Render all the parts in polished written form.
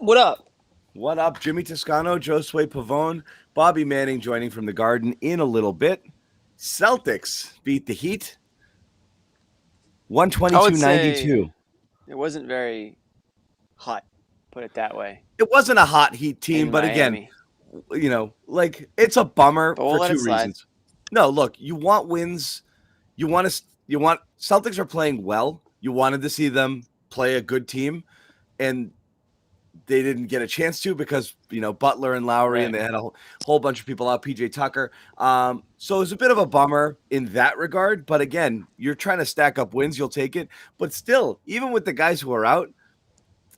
What up? What up, Jimmy Toscano, Josue Pavon, Bobby Manning joining from the Garden in a little bit. Celtics beat the Heat I would say 122-92. it wasn't very hot, put it that way, It wasn't a hot Heat team, in but again, Miami. it's a bummer But we'll for let it two slide. reasons. No, look, you want wins. You want Celtics are playing well. You wanted to see them play a good team, and they didn't get a chance to because Butler and Lowry, and Right. they had a whole bunch of people out. PJ Tucker. So it was a bit of a bummer in that regard. But again, you're trying to stack up wins, you'll take it. But still, even with the guys who are out,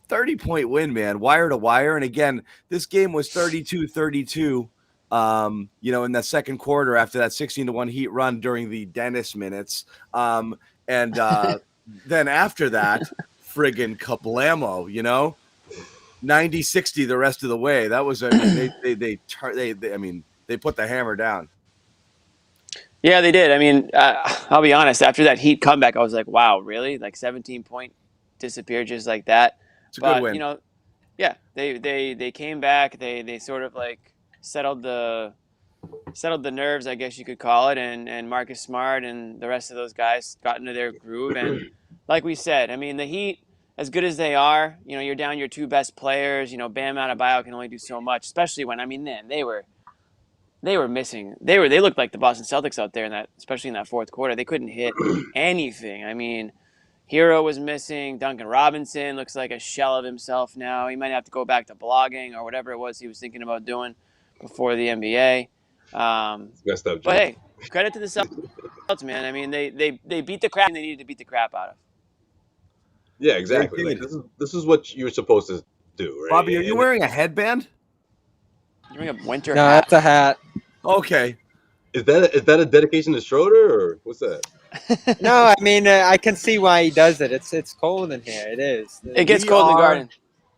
30-point win, man, wire to wire. And again, this game was 32-32. In the second quarter after that 16-1 Heat run during the Dennis minutes. And then after that, friggin' kablamo, 90-60 the rest of the way. That was, they put the hammer down. Yeah, they did. I mean, I'll be honest. After that Heat comeback, I was like, "Wow, really? Like 17-point disappeared just like that?" It's a good But win. yeah, they came back. They sort of like settled the nerves, I guess you could call it, and Marcus Smart and the rest of those guys got into their groove. And like we said, I mean, the Heat, as good as they are, you're down your two best players. Bam Adebayo can only do so much, especially when man, they were missing. They looked like the Boston Celtics out there especially in that fourth quarter. They couldn't hit anything. I mean, Hero was missing. Duncan Robinson looks like a shell of himself now. He might have to go back to blogging or whatever it was he was thinking about doing before the NBA. Messed up, But Jim. hey, credit to the Celtics, man. I mean, they beat the crap they needed to beat the crap out of. Yeah, exactly. Like this is what you're supposed to do, right? Bobby, are you wearing a headband? You're wearing a winter No, hat. that's a hat. Okay. Is that a dedication to Schroeder or what's that? No, I mean I can see why he does it. It's cold in here. It is. It gets cold in the Garden.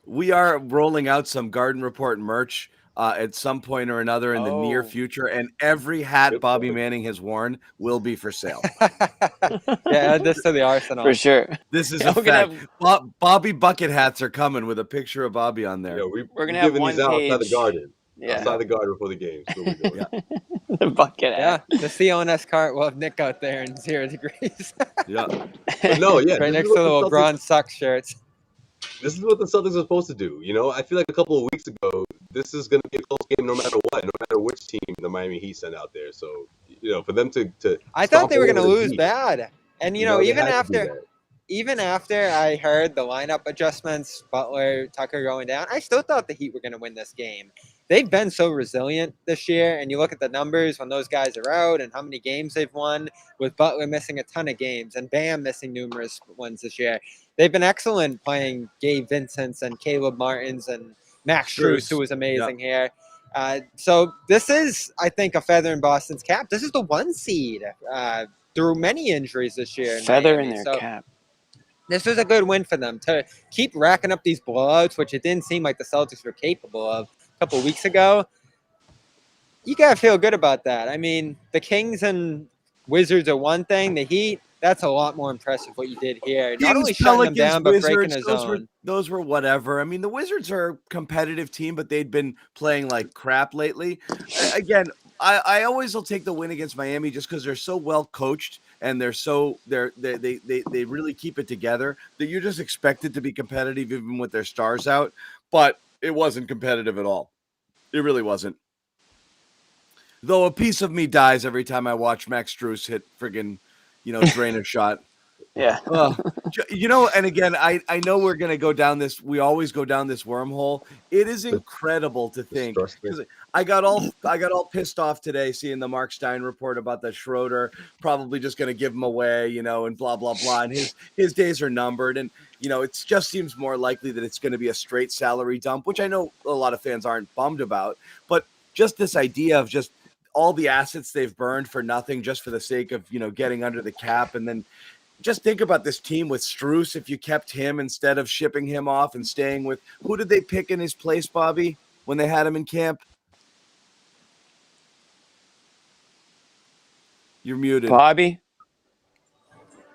We are rolling out some Garden Report merch at some point or another in the near future, and every hat Bobby Manning has worn will be for sale. Yeah, add this to the arsenal. For sure. This is a fact. Bobby bucket hats are coming with a picture of Bobby on there. Yeah, we're gonna have one these out page outside the Garden. Yeah. Outside the Garden before the games. The bucket hat. Yeah, the CLNS cart will have Nick out there in 0 degrees. Yeah. But no, yeah. Right next to the LeBron Sucks shirts. This is what the Celtics are supposed to do. I feel like a couple of weeks ago, this is going to be a close game no matter what, no matter which team the Miami Heat sent out there. So, for them to I thought they were going to lose Heat, bad. And, even after I heard the lineup adjustments, Butler, Tucker going down, I still thought the Heat were going to win this game. They've been so resilient this year, and you look at the numbers when those guys are out and how many games they've won, with Butler missing a ton of games and Bam missing numerous ones this year. They've been excellent playing Gabe Vincents and Caleb Martins and Max Strus, who was amazing here. So this is, I think, a feather in Boston's cap. This is the 1 seed through many injuries this year. Feather in their cap. This was a good win for them to keep racking up these blowouts, which it didn't seem like the Celtics were capable of a couple of weeks ago. You got to feel good about that. I mean, the Kings and Wizards are one thing. The Heat, that's a lot more impressive what you did here. Not only shutting them down, but breaking a zone. Those were whatever. I mean, the Wizards are a competitive team, but they'd been playing like crap lately. Again, I always will take the win against Miami just because they're so well coached and they really keep it together that you're just expected to be competitive even with their stars out. But it wasn't competitive at all. It really wasn't. Though a piece of me dies every time I watch Max Strus hit friggin', drain a shot. Yeah. And again, I know we're going to go down this. We always go down this wormhole. It is incredible to think. I got all pissed off today seeing the Mark Stein report about the Schroeder probably just going to give him away, and blah, blah, blah. And his days are numbered. And, it just seems more likely that it's going to be a straight salary dump, which I know a lot of fans aren't bummed about. But just this idea of just all the assets they've burned for nothing just for the sake of, getting under the cap. And then just think about this team with Strus. If you kept him instead of shipping him off and staying with – who did they pick in his place, Bobby, when they had him in camp? You're muted. Bobby?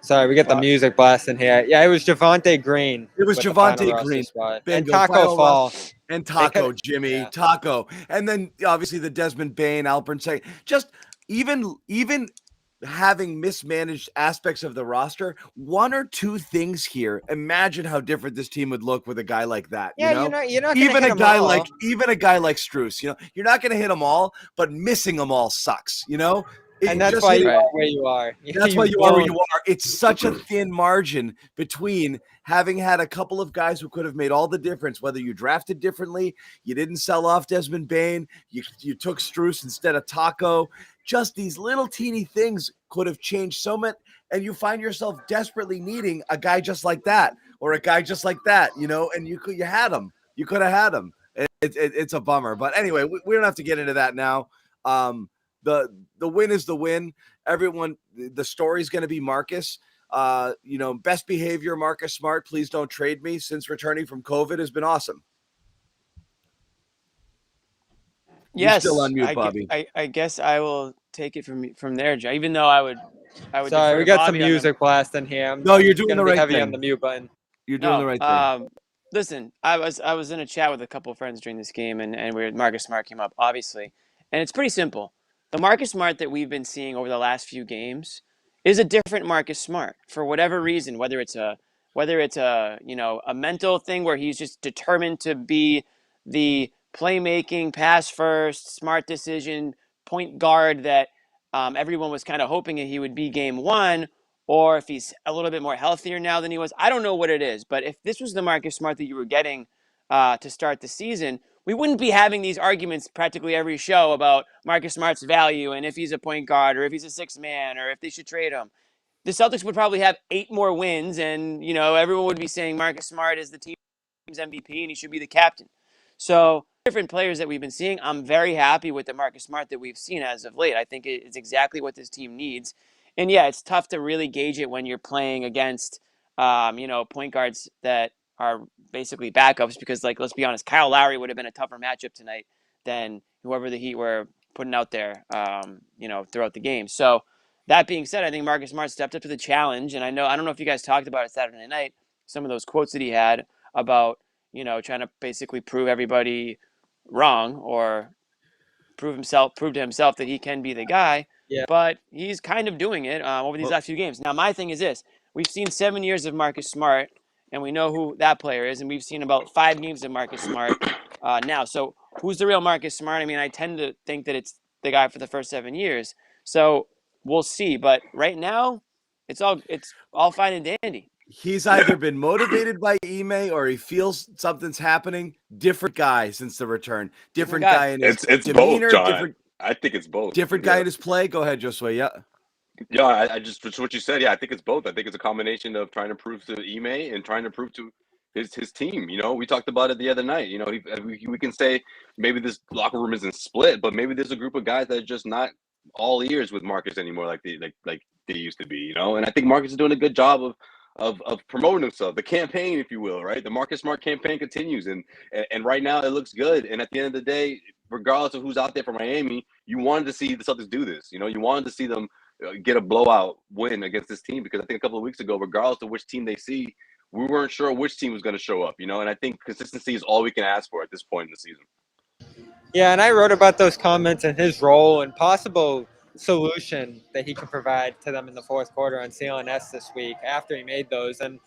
Sorry, we get the music blasting here. Yeah, it was Javonte Green. It was with the final Javonte roster Green. spot. And Bingo, Taco final Fall. And Taco, Jimmy, Yeah. Taco. And then obviously the Desmond Bain, Alpern saying just even having mismanaged aspects of the roster, one or two things here. Imagine how different this team would look with a guy like that. Yeah, you know? you're not even hit a guy all. like Strus. You know, you're not going to hit them all, but missing them all sucks. You know. And that's why you are where you are. That's why you are where you are. It's such a thin margin between having had a couple of guys who could have made all the difference, whether you drafted differently, you didn't sell off Desmond Bain, you took Strus instead of Taco. Just these little teeny things could have changed so much, and you find yourself desperately needing a guy just like that or a guy just like that, you know, and you had him. You could have had him. It's a bummer. But anyway, we don't have to get into that now. The win is the win. Everyone, the story's going to be Marcus. Best behavior, Marcus Smart. Please don't trade me. Since returning from COVID has been awesome. Yes, You're still on mute, Bobby. I guess I will take it from there, Joe. Even though I would. Sorry, we got some music blasting here. No, you're doing the right heavy thing. On the mute button. You're doing the right thing. Listen, I was in a chat with a couple of friends during this game, and Marcus Smart came up, obviously, and it's pretty simple. The Marcus Smart that we've been seeing over the last few games is a different Marcus Smart for whatever reason, whether it's a mental thing where he's just determined to be the playmaking, pass first, smart decision, point guard that everyone was kind of hoping he would be game one, or if he's a little bit more healthier now than he was. I don't know what it is, but if this was the Marcus Smart that you were getting to start the season, we wouldn't be having these arguments practically every show about Marcus Smart's value and if he's a point guard or if he's a sixth man or if they should trade him. The Celtics would probably have 8 more wins, and everyone would be saying Marcus Smart is the team's MVP and he should be the captain. So different players that we've been seeing, I'm very happy with the Marcus Smart that we've seen as of late. I think it's exactly what this team needs. And yeah, it's tough to really gauge it when you're playing against, point guards that are basically backups because, let's be honest, Kyle Lowry would have been a tougher matchup tonight than whoever the Heat were putting out there, throughout the game. So that being said, I think Marcus Smart stepped up to the challenge. And I don't know if you guys talked about it Saturday night, some of those quotes that he had about, trying to basically prove everybody wrong or prove to himself that he can be the guy. Yeah. But he's kind of doing it over these last few games. Now, my thing is this. We've seen 7 years of Marcus Smart, and we know who that player is, and we've seen about 5 games of Marcus Smart now. So who's the real Marcus Smart? I mean, I tend to think that it's the guy for the first 7 years. So we'll see. But right now, it's all fine and dandy. He's either been motivated by Ime or he feels something's happening. Different guy since the return. Different guy in his demeanor. Both, John. I think it's both. Different guy in his play. Go ahead, Josue. Yeah. Yeah, I just what you said. Yeah, I think it's both. I think it's a combination of trying to prove to Ime and trying to prove to his team. We talked about it the other night. We can say maybe this locker room isn't split, but maybe there's a group of guys that are just not all ears with Marcus anymore, like they used to be. And I think Marcus is doing a good job of promoting himself, the campaign, if you will, right? The Marcus Smart campaign continues, and right now it looks good. And at the end of the day, regardless of who's out there for Miami, you wanted to see the Celtics do this. You wanted to see them get a blowout win against this team, because I think a couple of weeks ago, regardless of which team they see, we weren't sure which team was going to show up. And I think consistency is all we can ask for at this point in the season. Yeah, and I wrote about those comments and his role and possible solution that he can provide to them in the fourth quarter on CLNS this week after he made those. And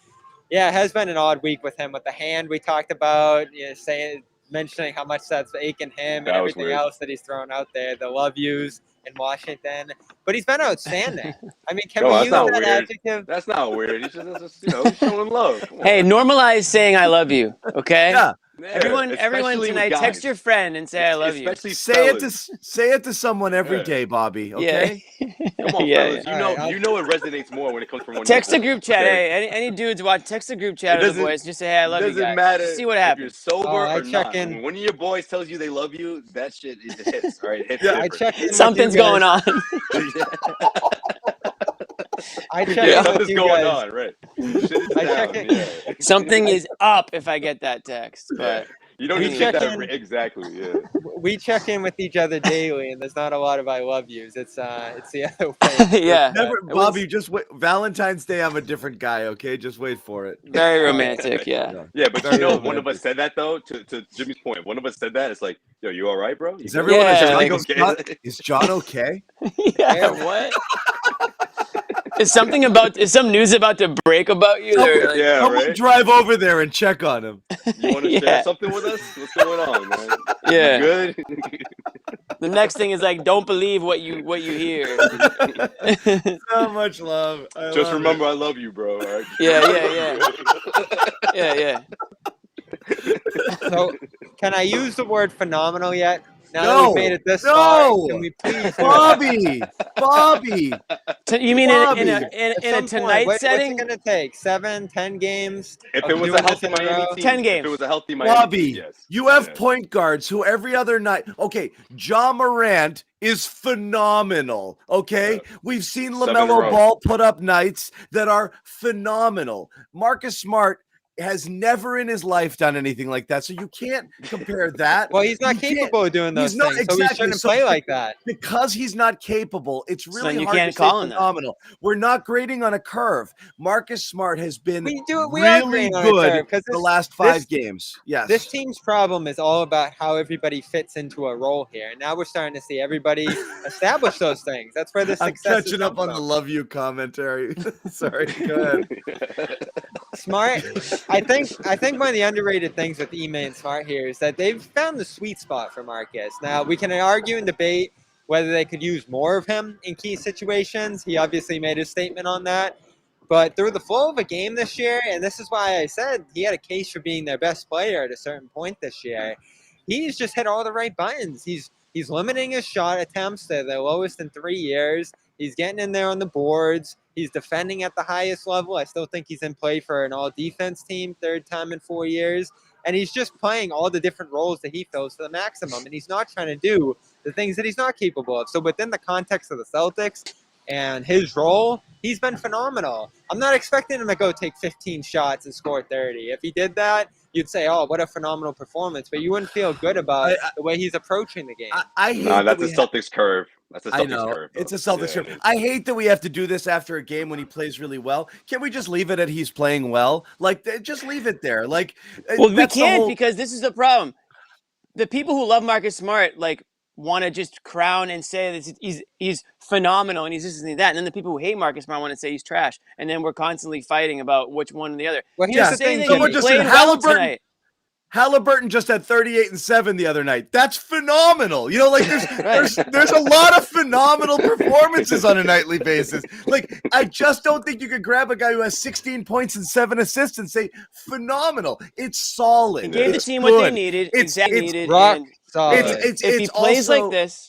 yeah, it has been an odd week with him with the hand we talked about, mentioning how much that's aching him and everything else that he's thrown out there, the love yous in Washington. But he's been outstanding. I mean, can we use that adjective? That's not weird. He's just showing love. Hey, normalize saying I love you, okay? Yeah. Everyone tonight, text your friend and say I love you. Say it to someone every day, Bobby. Okay. Yeah. Come on, fellas. You know it resonates more when it comes from one. Text a group chat. Okay? Hey, any dudes watch? Text a group chat of the boys. Just say, "Hey, I love you." It doesn't matter. See what happens. If you're sober or not. When one of your boys tells you they love you, that shit hits. All right, it hits. I check in. Something's going on. I check Yeah, in with something's you going guys. on, right? Shit is I check down. it. Yeah. Something is up if I get that text, but You don't We just get check that in. exactly. Yeah. We check in with each other daily, and there's not a lot of "I love yous." It's the other way. yeah, Never, it was Bobby. Just wait. Valentine's Day, I'm a different guy. Okay, just wait for it. very romantic. Yeah. Yeah, but Very one of romantic. us said that though. To Jimmy's point, one of us said that. It's like, yo, you all right, bro? You Is good? everyone Yeah, okay? like- Is John okay? yeah. What? Is some news about to break about you? They're like, Yeah, Someone right. drive over there and check on him. You want to Yeah. share something with us? What's going on, man? Yeah. You good? The next thing is like, don't believe what you hear. So much love. Just love remember, I love you, bro. All right? Yeah. So, can I use the word phenomenal yet? Now that No, we've made it this no. far, can we please do it? Bobby. You mean Bobby. in At a some point, tonight what's setting? it going to take? 7, 10 games? If of it was doing a healthy this in a Miami row? team, 10 if games. it was a healthy Miami Bobby, team, yes. you have Yeah. point guards who every other night. Okay, John Morant is phenomenal. Okay, Yeah. we've seen 7 in a LaMelo row. Ball put up nights that are phenomenal. Marcus Smart has never in his life done anything like that, so you can't compare that. Well, he's not You can't- capable of doing those he's not- things, so he exactly, shouldn't so- play like that. Because he's not capable, it's So really then you hard can't to call say him that. phenomenal. We're not grading on a curve. Marcus Smart has been We are really grading on a good curve, 'cause the this- last 5 games. Yes. This team's problem is all about how everybody fits into a role here. And now we're starting to see everybody establish those things. That's where the I'm success catching is up on the love you commentary. Sorry, go ahead. Smart. I think one of the underrated things with Ime and Smart here is that they've found the sweet spot for Marcus. Now we can argue and debate whether they could use more of him in key situations. He obviously made his statement on that. But through the flow of a game this year, and this is why I said he had a case for being their best player at a certain point this year, he's just hit all the right buttons. He's limiting his shot attempts to the lowest in 3 years. He's getting in there on the boards. He's defending at the highest level. I still think he's in play for an all-defense team, 3rd time in 4 years. And he's just playing all the different roles that he fills to the maximum. And he's not trying to do the things that he's not capable of. So within the context of the Celtics and his role, he's been phenomenal. I'm not expecting him to go take 15 shots and score 30. If he did that, you'd say, oh, what a phenomenal performance. But you wouldn't feel good about the way he's approaching the game. I hate Nah, that that's a Celtics curve. That's a Celtics I know curve. it's a Celtics curve. I hate that we have to do this after a game when he plays really well. Can we just leave it at he's playing well? Like, just leave it there. Like, well, we that's the can't whole- because this is the problem. The people who love Marcus Smart like want to just crown and say that he's phenomenal and he's this and that, and then the people who hate Marcus Smart want to say he's trash, and then we're constantly fighting about which one or the other. Well, here's Just the say thing, that Jimmy. he Just played said well Halliburton- tonight. Halliburton just had 38 and 7 the other night. That's phenomenal. You know, like Right. there's a lot of phenomenal performances on a nightly basis. Like, I just don't think you could grab a guy who has 16 points and 7 assists and say phenomenal. It's solid. He gave the It's team good. what they needed. It's exactly needed. rock And solid. if he plays also, like this,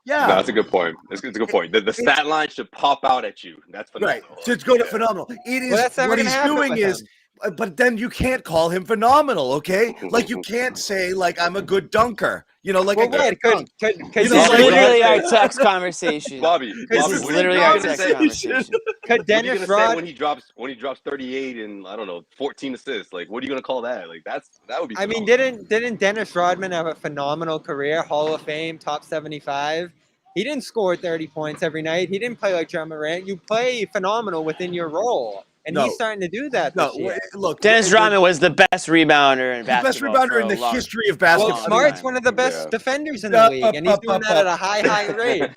yeah. No, that's a good point. It's a good point. The stat line should pop out at you. That's Right. phenomenal. To go to phenomenal. It is that's never what gonna he's happen doing with is him. but then you can't call him phenomenal, okay? Like, you can't say like I'm a good dunker. You know, like Well, a good wait, dunk. could You this know, is like- literally our Bobby, text conversation. Bobby, This Bobby, is what are literally you our gonna text say? conversation. could What are you Dennis gonna say Rod when he drops 38 and I don't know 14 assists? Like, what are you gonna call that? Like, that would be. I mean, phenomenal. didn't Dennis Rodman have a phenomenal career, Hall of Fame, top 75? He didn't score 30 points every night. He didn't play like John Morant. You play phenomenal within your role, and No. he's starting to do that No, this year. look, Dennis Rodman was the best rebounder in the best basketball. rebounder for in a the long- history of Well, basketball. Smart's one of the best Yeah. defenders in the league, and he's doing that at a high rate.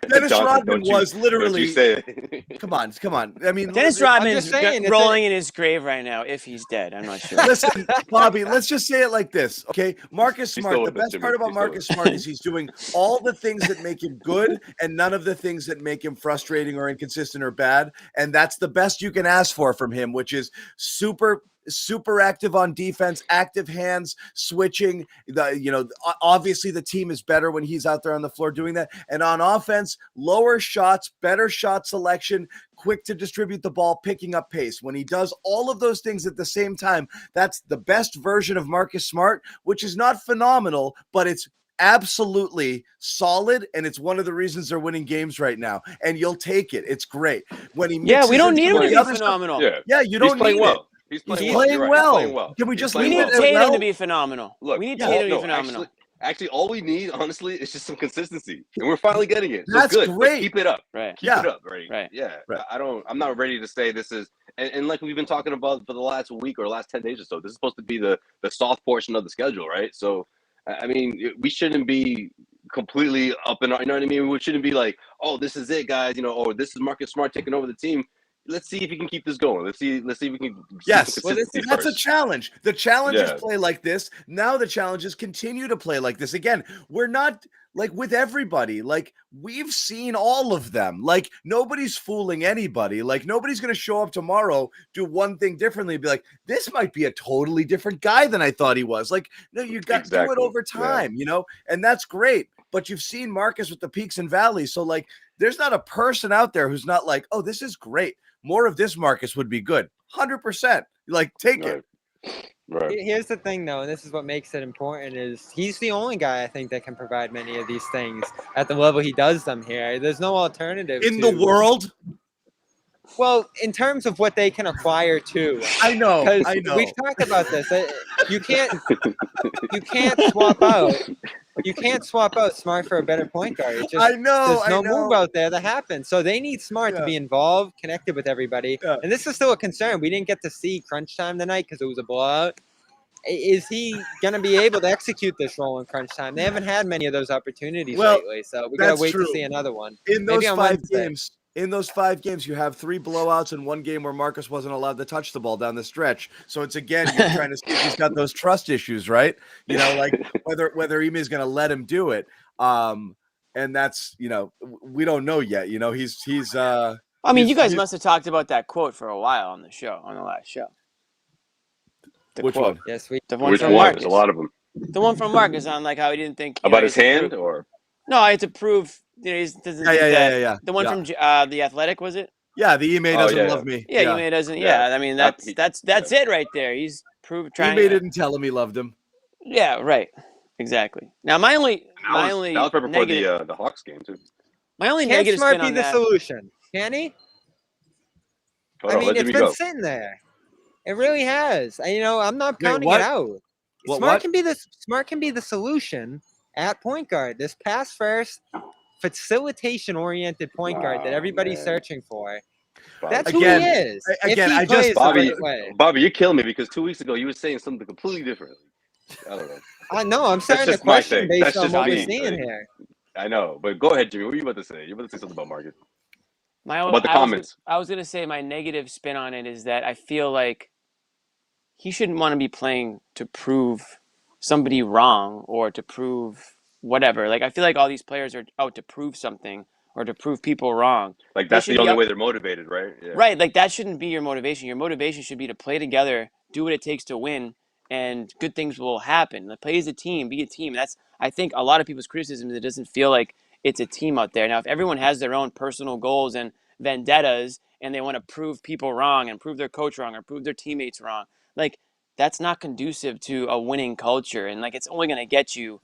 Dennis Johnson, Rodman don't you- was literally. Don't you say it. Come on. I mean, Dennis listen, Rodman's saying, it's rolling in his grave right now. If he's dead, I'm not sure. Listen, Bobby, let's just say it like this, okay? Marcus He's Smart, still the with us, best Jimmy. part about He's still Marcus Smart is he's doing all the things that make him good and none of the things that make him frustrating or inconsistent or bad. And that's the best you can ask for from him, which is super active on defense, active hands, switching. Obviously the team is better when he's out there on the floor doing that. And on offense, lower shots, better shot selection, quick to distribute the ball, picking up pace. When he does all of those things at the same time, that's the best version of Marcus Smart, which is not phenomenal, but it's absolutely solid, and it's one of the reasons they're winning games right now. And you'll take it. It's great. When he mixes we don't in need some him of to the be other stuff, phenomenal. you don't He's playing need well. it. He's He's playing playing well. well. He's playing well. Can we just We leave need it Tatum well? to be phenomenal. Look, we need Tatum to be phenomenal. Actually, all we need, honestly, is just some consistency, and we're finally getting it. So That's good. great. But keep it up. Right. Keep it up. Right. Right. Yeah. Right. I'm not ready to say this is, and like we've been talking about for the last week or last 10 days or so. This is supposed to be the soft portion of the schedule, right? So, I mean, we shouldn't be completely up and, you know what I mean? We shouldn't be like, oh, this is it, guys. You know, or this is Marcus Smart taking over the team. Let's see if we can keep this going. Let's see if we can. Yes, that's a challenge. The challenge is play like this. Now the challenge is continue to play like this. Again, we're not like with everybody. Like we've seen all of them. Like nobody's fooling anybody. Like nobody's going to show up tomorrow, do one thing differently, and be like, this might be a totally different guy than I thought he was. Like, no, you got to do it over time, you know, and that's great. But you've seen Marcus with the peaks and valleys. So like, there's not a person out there who's not like, oh, this is great. More of this Marcus would be good. 100%. Like, take it. Right. Here's the thing, though, and this is what makes it important, is he's the only guy, I think, that can provide many of these things at the level he does them here. There's no alternative. In the world? Well, in terms of what they can acquire, too. I know. We've talked about this. You can't swap out. You can't swap out Smart for a better point guard. It's just, there's no move out there that happens. So they need Smart to be involved, connected with everybody. Yeah. And this is still a concern. We didn't get to see crunch time tonight because it was a blowout. Is he going to be able to execute this role in crunch time? They haven't had many of those opportunities lately. So we got to wait to see another one. In those 5 games. In those 5 games, you have 3 blowouts and 1 game where Marcus wasn't allowed to touch the ball down the stretch. So it's again, you're trying to see if he's got those trust issues, right? You know, like whether Ime is going to let him do it. And that's, you know, we don't know yet. You know, he's. I mean, you guys must have talked about that quote for a while on the show, on the last show. Which one? Yes, the one from Marcus. There's a lot of them. The one from Marcus on like how he didn't think about his hand or. No, I had to prove. You know, he doesn't think that. The one from The Athletic, was it? Yeah, the Ime doesn't love me. Yeah, Ime doesn't. Yeah, I mean that's it right there. He's proved trying. Ime didn't tell him he loved him. Yeah, right. Exactly. Now my only that was right before the Hawks game too. My only negative Smart spin on be the solution? Can he? I mean, it's been sitting there. It really has. I'm not counting it out. Smart can be the solution at point guard. This pass first, facilitation oriented point guard that everybody's searching for. That's who he is. Bobby, you're killing me because 2 weeks ago you were saying something completely different. I don't know. I know. I'm starting to question based on what we're seeing here. I know, but go ahead, Jimmy. What were you about to say? You're about to say something about Marcus. About the comments. I was going to say my negative spin on it is that I feel like he shouldn't want to be playing to prove somebody wrong or to prove whatever. Like, I feel like all these players are out to prove something or to prove people wrong. Like, that's the only way they're motivated, right? Yeah. Right. Like, that shouldn't be your motivation. Your motivation should be to play together, do what it takes to win, and good things will happen. Like, play as a team, be a team. That's, I think, a lot of people's criticism is it doesn't feel like it's a team out there. Now, if everyone has their own personal goals and vendettas and they want to prove people wrong and prove their coach wrong or prove their teammates wrong, like, that's not conducive to a winning culture. And, like, it's only going to get you,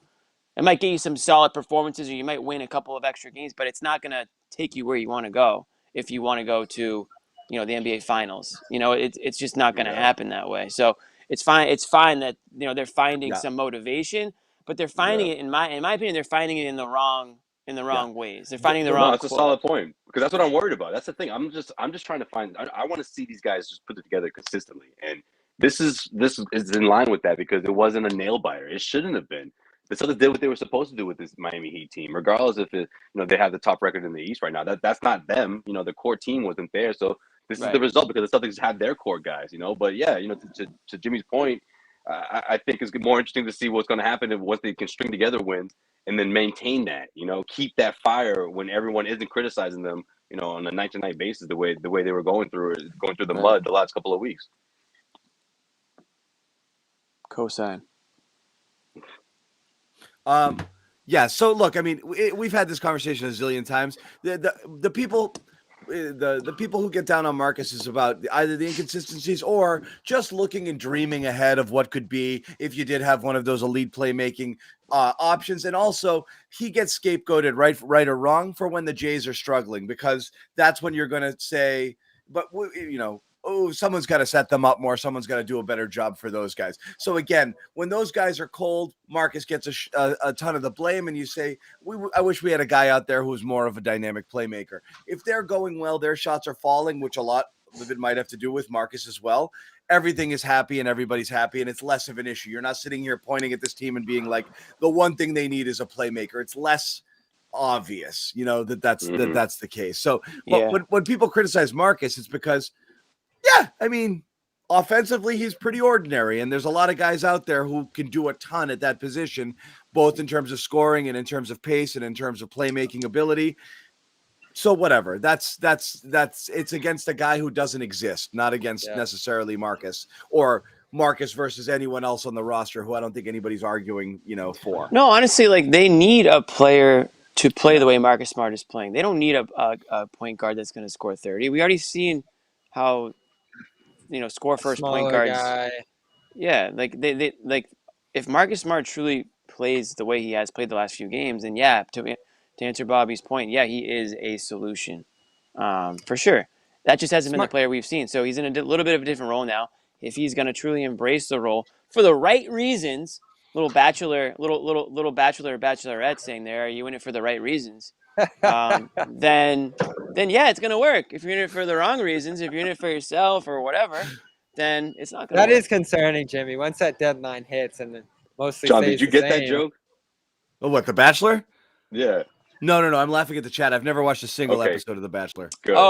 it might get you some solid performances or you might win a couple of extra games, but it's not going to take you where you want to go if you want to go to, the NBA Finals. It's just not going to happen that way. So it's fine. It's fine that, they're finding some motivation, but they're finding it, in my opinion, they're finding it in the wrong ways. They're finding the wrong. That's a solid point because that's what I'm worried about. That's the thing. I'm just trying to find. I want to see these guys just put it together consistently, and this is in line with that because it wasn't a nail biter. It shouldn't have been. The Celtics did what they were supposed to do with this Miami Heat team, regardless if they have the top record in the East right now. That's not them. The core team wasn't there, so this is the result because the Celtics had their core guys. But yeah, to Jimmy's point, I think it's more interesting to see what's going to happen once they can string together wins and then maintain that. Keep that fire when everyone isn't criticizing them. On a night-to-night basis, the way they were going through the mud the last couple of weeks. Cosign. Yeah. So look, I mean, we've had this conversation a zillion times. The people, the people who get down on Marcus is about either the inconsistencies or just looking and dreaming ahead of what could be if you did have one of those elite playmaking options. And also, he gets scapegoated, right or wrong, for when the Jays are struggling, because that's when you're going to say, but oh, someone's got to set them up more. Someone's got to do a better job for those guys. So again, when those guys are cold, Marcus gets a ton of the blame, and you say, I wish we had a guy out there who's more of a dynamic playmaker. If they're going well, their shots are falling, which a lot of it might have to do with Marcus as well. Everything is happy and everybody's happy, and it's less of an issue. You're not sitting here pointing at this team and being like, the one thing they need is a playmaker. It's less obvious, that's the case. So when people criticize Marcus, it's because, offensively, he's pretty ordinary, and there's a lot of guys out there who can do a ton at that position, both in terms of scoring and in terms of pace and in terms of playmaking ability. So whatever, that's it's against a guy who doesn't exist, not against necessarily Marcus or Marcus versus anyone else on the roster who I don't think anybody's arguing, for. No, honestly, like, they need a player to play the way Marcus Smart is playing. They don't need a point guard that's going to score 30. We already seen how, score first point guards. Guy. Yeah, like they like, if Marcus Smart truly plays the way he has played the last few games, then to answer Bobby's point, he is a solution, for sure. That just hasn't been the player we've seen. So he's in a little bit of a different role now. If he's going to truly embrace the role for the right reasons, little bachelor or bachelorette saying there, are you in it for the right reasons? Then it's going to work. If you're in it for the wrong reasons, if you're in it for yourself or whatever, then it's not going to work. That is concerning, Jimmy. Once that deadline hits and mostly John, stays did you the get same. that joke? Oh, what, The Bachelor? Yeah. No. I'm laughing at the chat. I've never watched a single episode of The Bachelor. Good. You There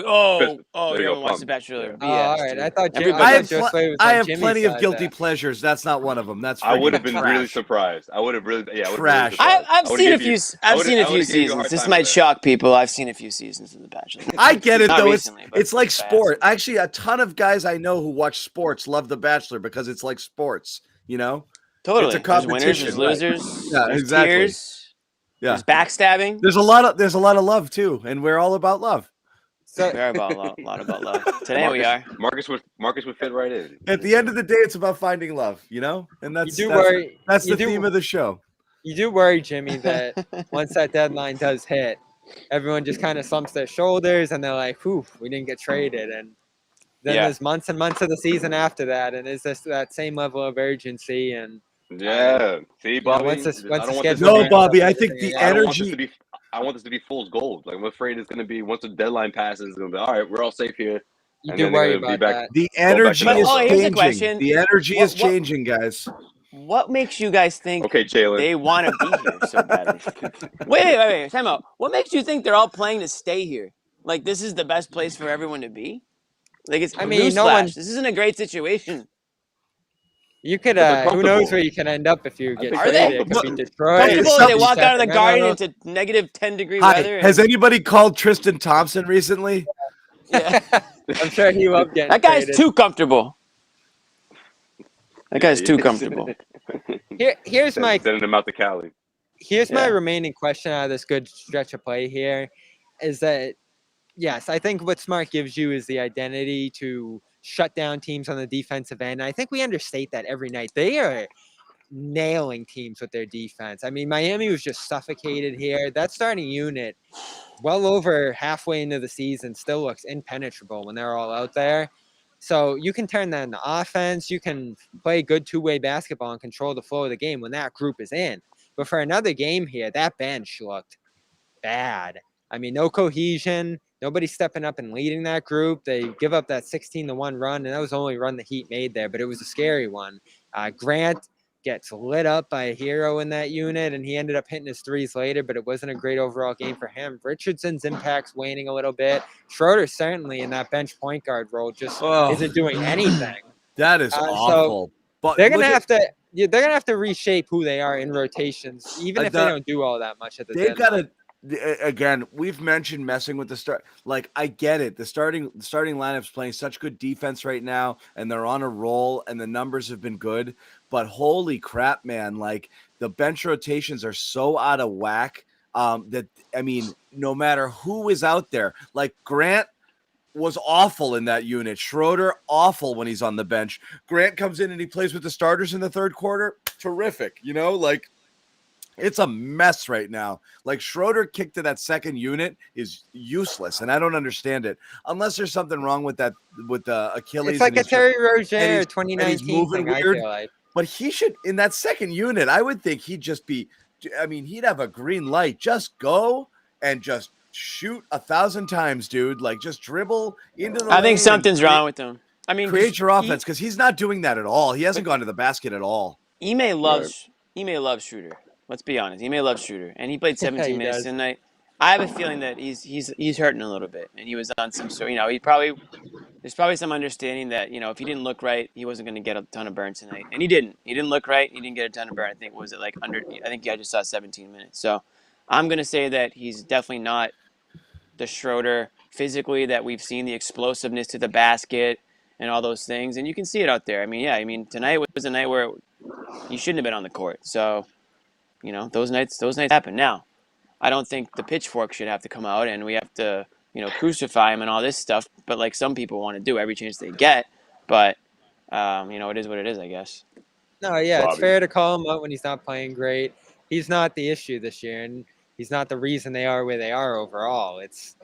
you haven't go, watched The Bachelor. Yeah. BS, All right. dude. I thought Everybody I have plenty of guilty pleasures. That's not one of them. That's I would have freaking been trash. really surprised. I would have really, Trash. I've seen a few. I've seen a I few would've gave you a hard seasons. This time might for that. shock people. I've seen a few seasons of The Bachelor. I get it, Not though. recently, but It's like fast. sport. Actually, a ton of guys I know who watch sports love The Bachelor because it's like sports, Totally. It's a There's winners, competition, there's losers. Yeah, there's exactly. Tears, Yeah. There's backstabbing. There's a lot of love too, and we're all about love. We are about a lot about love. Today we are. Marcus would fit right in. At the end of the day, it's about finding love, and that's the theme of the show. You do worry, Jimmy, that once that deadline does hit, everyone just kind of slumps their shoulders and they're like, "Whew, we didn't get traded." And then there's months and months of the season after that, and is this that same level of urgency and See, Bobby. Bobby. I think the energy. I want this to be fool's gold. Like, I'm afraid it's going to be, once the deadline passes, it's going to be, all right, we're all safe here. You do worry about that. The energy is here's the changing. question. The energy is changing, guys. What makes you guys think Jalen, they want to be here so badly? Wait. Time out. What makes you think they're all playing to stay here? Like, this is the best place for everyone to be? Like, it's newsflash. This isn't a great situation. You could, who knows where you can end up if you get traded. It could be destroyed. Comfortable, they walk out of the garden into negative 10-degree weather. Has anybody called Tristan Thompson recently? Yeah. I'm sure he loved getting That guy's traded. too comfortable. That guy's too comfortable. Here's my sending him out to Cali. Here's my remaining question out of this good stretch of play here is that, yes, I think what Smart gives you is the identity to shut down teams on the defensive end. I think we understate that every night. They are nailing teams with their defense. I mean, Miami was just suffocated here. That starting unit, well over halfway into the season, still looks impenetrable when they're all out there. So you can turn that into offense. You can play good two-way basketball and control the flow of the game when that group is in. But for another game here, that bench looked bad. I mean, no cohesion. Nobody stepping up and leading that group. They give up that 16-1 run, and that was the only run the Heat made there, but it was a scary one. Grant gets lit up by a hero in that unit, and he ended up hitting his threes later, but it wasn't a great overall game for him. Richardson's impact's waning a little bit. Schroeder certainly in that bench point guard role just isn't doing anything. That is awful. But they're gonna have to reshape who they are in rotations, even if they don't do all that much at the deadline. They've got to. Again, we've mentioned messing with the start. Like, I get it. The starting lineup's playing such good defense right now, and they're on a roll, and the numbers have been good. But holy crap, man! Like, the bench rotations are so out of whack. that, I mean, no matter who is out there, like Grant was awful in that unit. Schroeder, awful when he's on the bench. Grant comes in and he plays with the starters in the third quarter. Terrific. Like it's a mess right now. Like Schroeder kicked to that second unit is useless, and I don't understand it unless there's something wrong with that with the Achilles. It's like a Terry Rozier 2019 he's moving thing, weird. I feel like. But he should, in that second unit, I would think he'd just be. I mean, he'd have a green light. Just go and just shoot 1,000 times, dude. Like just dribble into the. I think something's wrong with him. I mean, create your offense because he's not doing that at all. He hasn't gone to the basket at all. Ime loves Schroeder. Let's be honest. Ime loves Schroeder, and he played 17 minutes tonight. I have a feeling that he's hurting a little bit, and he was on some sort. There's probably some understanding that if he didn't look right, he wasn't going to get a ton of burn tonight, and he didn't. He didn't look right. He didn't get a ton of burn. I think I just saw 17 minutes. So I'm going to say that he's definitely not the Schroeder physically that we've seen, the explosiveness to the basket and all those things, and you can see it out there. I mean, tonight was a night where he shouldn't have been on the court. So those nights happen. Now, I don't think the pitchfork should have to come out and we have to crucify him and all this stuff, but like some people want to do every chance they get. But it is what it is, I guess. No, yeah, it's fair to call him out when he's not playing great. He's not the issue this year, and he's not the reason they are where they are overall. It's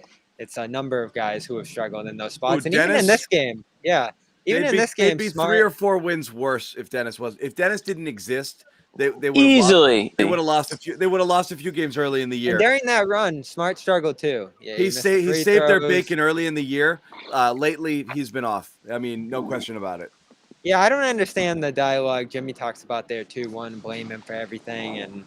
a number of guys who have struggled in those spots, and even in this game, they'd be 3 or 4 wins worse if Dennis didn't exist. They would easily. They would have lost a few. They would have lost a few games early in the year. And during that run, Smart struggled too. Yeah, he saved their bacon early in the year. Lately, he's been off. I mean, no question about it. Yeah, I don't understand the dialogue Jimmy talks about there too. One, blame him for everything, and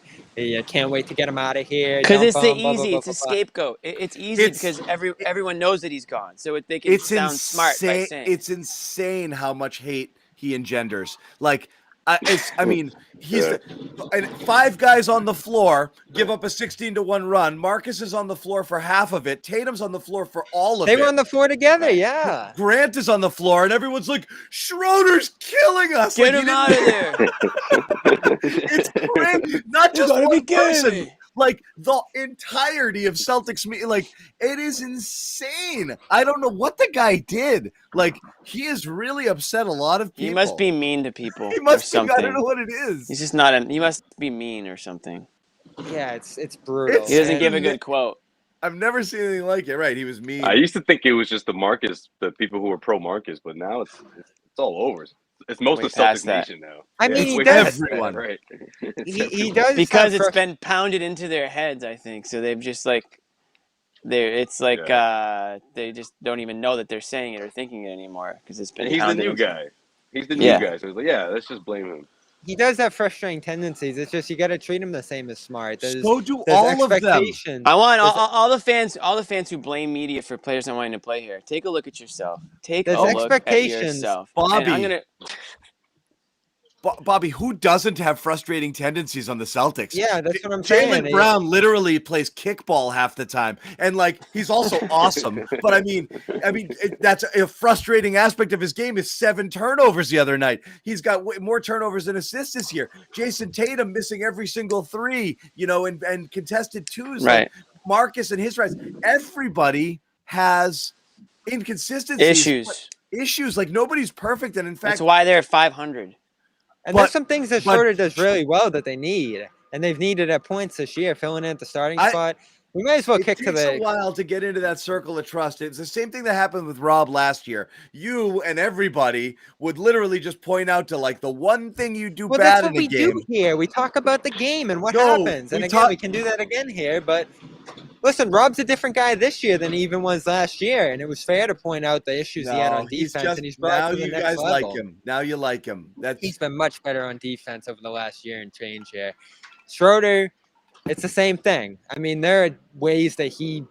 can't wait to get him out of here. Because it's it's a scapegoat. It's easy because everyone knows that he's gone, so they can sound smart by saying. It's insane how much hate he engenders. Like. He's 5 guys on the floor give up a 16-1 run. Marcus is on the floor for half of it. Tatum's on the floor for all of it. They were on the floor together, yeah. Grant is on the floor, and everyone's like, Schroeder's killing us. Get him out of there. It's Grant, not just one person. Like the entirety of Celtics, like it is insane. I don't know what the guy did. Like he has really upset a lot of people. He must be mean to people. He must be. I don't know what it is. He's just not. He must be mean or something. Yeah, it's brutal. He doesn't give a good quote. I've never seen anything like it. Right? He was mean. I used to think it was just the people who were pro Marcus, but now it's all over. It's most of Celtics Nation now. I mean, he does. Everyone. Right. He does because it's been pounded into their heads, I think. So they've just they just don't even know that they're saying it or thinking it anymore because it's been. And he's the new guy. He's the new guy. So it's like, let's just blame him. He does have frustrating tendencies. It's just you got to treat him the same as Smart. So do all of them. I want all the fans who blame media for players not wanting to play here. Take a look at yourself. Take a look at yourself. Bobby. Bobby, who doesn't have frustrating tendencies on the Celtics? Yeah, that's what I'm saying. Jaylen Brown literally plays kickball half the time, and he's also awesome. But I mean, that's a frustrating aspect of his game. Is 7 turnovers the other night. He's got more turnovers than assists this year. Jason Tatum missing every single 3, and contested 2s. Right. Marcus and his rights. Everybody has inconsistencies. Issues. Like nobody's perfect, and in fact, that's why they're at 500. And there's some things that Schroeder does really well that they need, and they've needed at points this year, filling in at the starting spot. We might as well kick to the. It takes a while to get into that circle of trust. It's the same thing that happened with Rob last year. You and everybody would literally just point out to the one thing you do bad in the game. That's what we do here. We talk about the game and what happens, and we can do that again here. But listen, Rob's a different guy this year than he even was last year, and it was fair to point out the issues he had on defense, and he's brought to the next level. Now you guys like him. Now you like him. He's been much better on defense over the last year and change here. Schroeder, it's the same thing. I mean, there are ways that he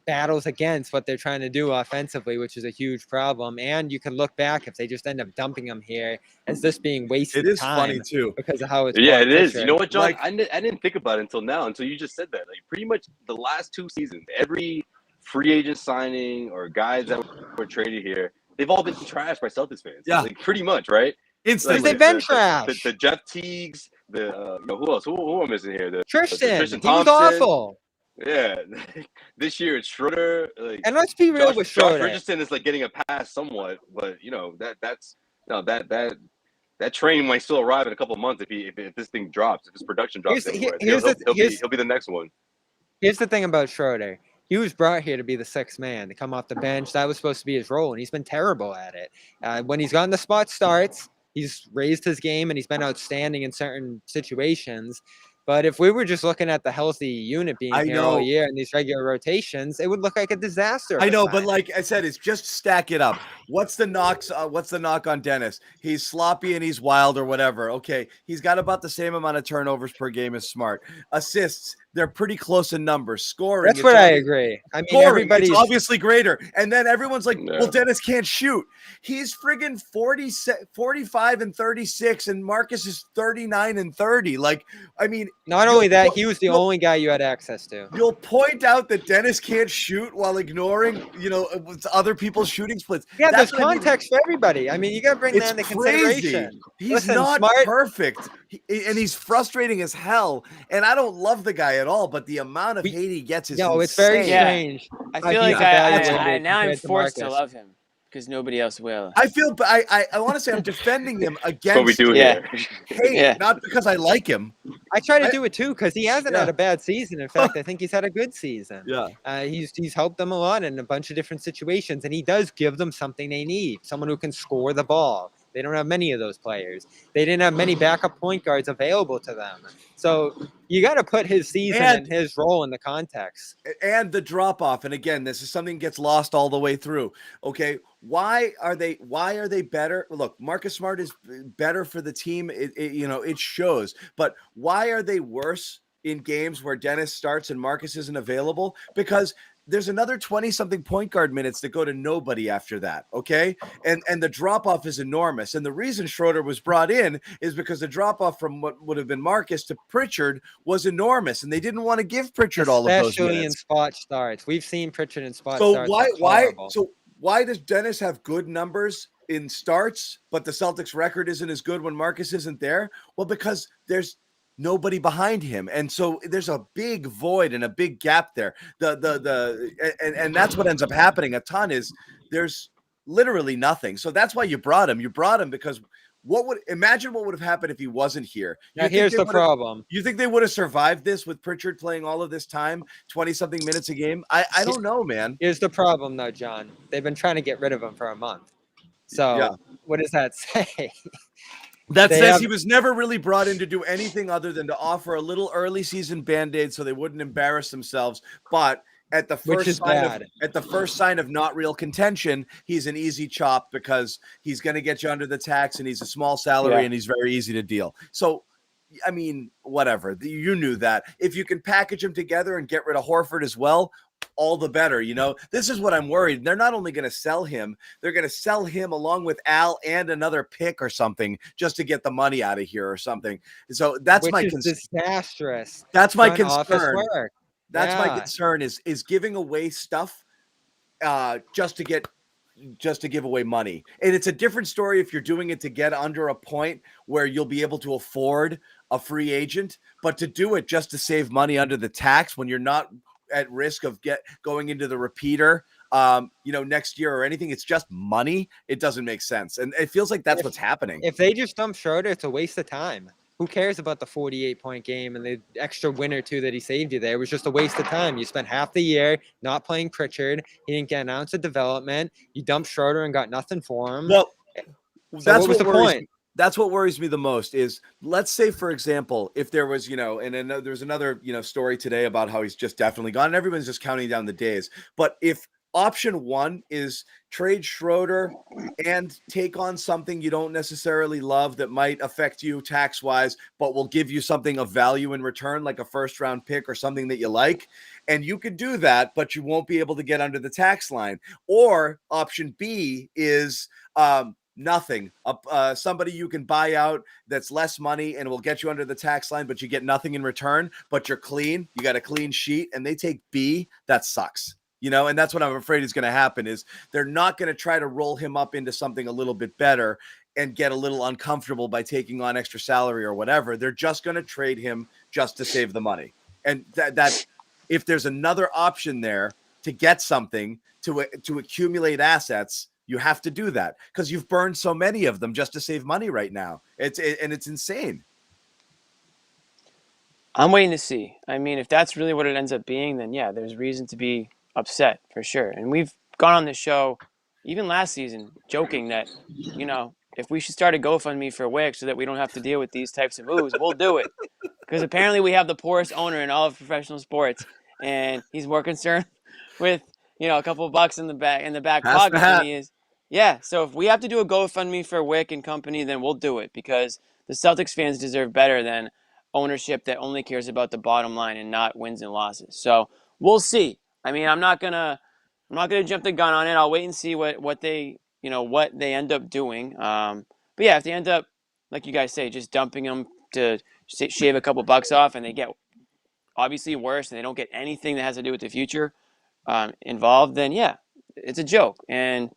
battles against what they're trying to do offensively, which is a huge problem. And you can look back if they just end up dumping him here as this being wasted. It is time funny too because of how it's. Yeah, it is. You know what, John? I didn't think about it until you just said that. Pretty much the last 2 seasons, every free agent signing or guys that were traded here, they've all been trashed by Celtics fans. Yeah, pretty much, right? Instantly, they've been trashed. The Jeff Teagues. Who else? Who am I missing here? Tristan. Tristan He was awful. Yeah, this year it's Schroeder. Like, And let's be real with Josh Schroeder. Richardson is like getting a pass somewhat, but that train might still arrive in a couple of months if this thing drops, if his production drops anywhere. He'll be the next one. Here's the thing about Schroeder. He was brought here to be the sixth man, to come off the bench. That was supposed to be his role, and he's been terrible at it. When he's gotten the spot starts, he's raised his game, and he's been outstanding in certain situations. But if we were just looking at the healthy unit being here all year and these regular rotations, it would look like a disaster. I know, but like I said, it's just stack it up. What's the knocks? What's the knock on Dennis? He's sloppy and he's wild or whatever. Okay, he's got about the same amount of turnovers per game as Smart. Assists, they're pretty close in numbers. Scoring, that's what I agree. I mean, everybody's obviously greater. And then everyone's like, well, Dennis can't shoot. He's friggin' 45 and 36, and Marcus is 39 and 30. Like, I mean, not only that, he was the only guy you had access to. You'll point out that Dennis can't shoot while ignoring, other people's shooting splits. Yeah, there's context for everybody. I mean, you got to bring that into consideration. He's not perfect, and he's frustrating as hell. And I don't love the guy at all, but the amount of hate he gets is insane. It's very strange. I feel like now I'm forced to love him because nobody else will. I want to say I'm defending him against what we do here. Hate, not because I like him. I try to do it too because he hasn't had a bad season. In fact, I think he's had a good season. Yeah, he's helped them a lot in a bunch of different situations, and he does give them something they need: someone who can score the ball. They don't have many of those players. They didn't have many backup point guards available to them. So you got to put his season and his role in the context. And the drop off. And again, this is something that gets lost all the way through. Okay, why are they better? Look, Marcus Smart is better for the team. It shows. But why are they worse in games where Dennis starts and Marcus isn't available? Because there's another 20-something point guard minutes that go to nobody after that, okay? And the drop-off is enormous. And the reason Schroeder was brought in is because the drop-off from what would have been Marcus to Pritchard was enormous, and they didn't want to give Pritchard all of those minutes. Especially in spot starts. We've seen Pritchard in spot starts. Why does Dennis have good numbers in starts, but the Celtics record isn't as good when Marcus isn't there? Well, because there's nobody behind him, and so there's a big void and a big gap there. And that's what ends up happening a ton is there's literally nothing. So that's why you brought him. You brought him because what would have happened if he wasn't here? Now here's the problem. You think they would have survived this with Pritchard playing all of this time, 20-something minutes a game? I don't know, man. Here's the problem, though, John. They've been trying to get rid of him for a month. So what does that say? That says he was never really brought in to do anything other than to offer a little early season Band-Aid so they wouldn't embarrass themselves. But at the first sign of not real contention, he's an easy chop because he's going to get you under the tax and he's a small salary and he's very easy to deal. So, I mean, whatever. You knew that. If you can package him together and get rid of Horford as well, all the better. This is what I'm worried. They're not only going to sell him, they're going to sell him along with Al and another pick or something just to get the money out of here or something. So that's disastrous. That's my concern. That's my concern is giving away stuff just to give away money. And it's a different story if you're doing it to get under a point where you'll be able to afford a free agent, but to do it just to save money under the tax when you're not at risk of going into the repeater next year or anything, it's just money. It doesn't make sense. And it feels like that's what's happening. If they just dump Schroeder, it's a waste of time. Who cares about the 48-point game and the extra win or two that he saved you there? It was just a waste of time. You spent half the year not playing Pritchard. He didn't get an ounce of development. You dumped Schroeder and got nothing for him. Well, so what was the point? That's what worries me the most is, let's say, for example, if there was, there's another, story today about how he's just definitely gone and everyone's just counting down the days. But if option one is trade Schroeder and take on something you don't necessarily love that might affect you tax-wise, but will give you something of value in return, like a first-round pick or something that you like, and you could do that, but you won't be able to get under the tax line. Or option B is nothing. Somebody you can buy out that's less money and will get you under the tax line, but you get nothing in return, but you're clean. You got a clean sheet, and they take B. That sucks. And that's what I'm afraid is going to happen is they're not going to try to roll him up into something a little bit better and get a little uncomfortable by taking on extra salary or whatever. They're just going to trade him just to save the money. And that if there's another option there to get something to accumulate assets, you have to do that because you've burned so many of them just to save money right now. It's insane. I'm waiting to see. I mean, if that's really what it ends up being, then yeah, there's reason to be upset for sure. And we've gone on this show, even last season, joking that, if we should start a GoFundMe for Wick so that we don't have to deal with these types of moves, we'll do it. Because apparently we have the poorest owner in all of professional sports, and he's more concerned with a couple of bucks in the back pocket than he is. Yeah, so if we have to do a GoFundMe for Wick and company, then we'll do it because the Celtics fans deserve better than ownership that only cares about the bottom line and not wins and losses. So we'll see. I mean, I'm not gonna jump the gun on it. I'll wait and see what they end up doing. But yeah, if they end up, like you guys say, just dumping them to shave a couple bucks off, and they get obviously worse, and they don't get anything that has to do with the future involved, then yeah, it's a joke. And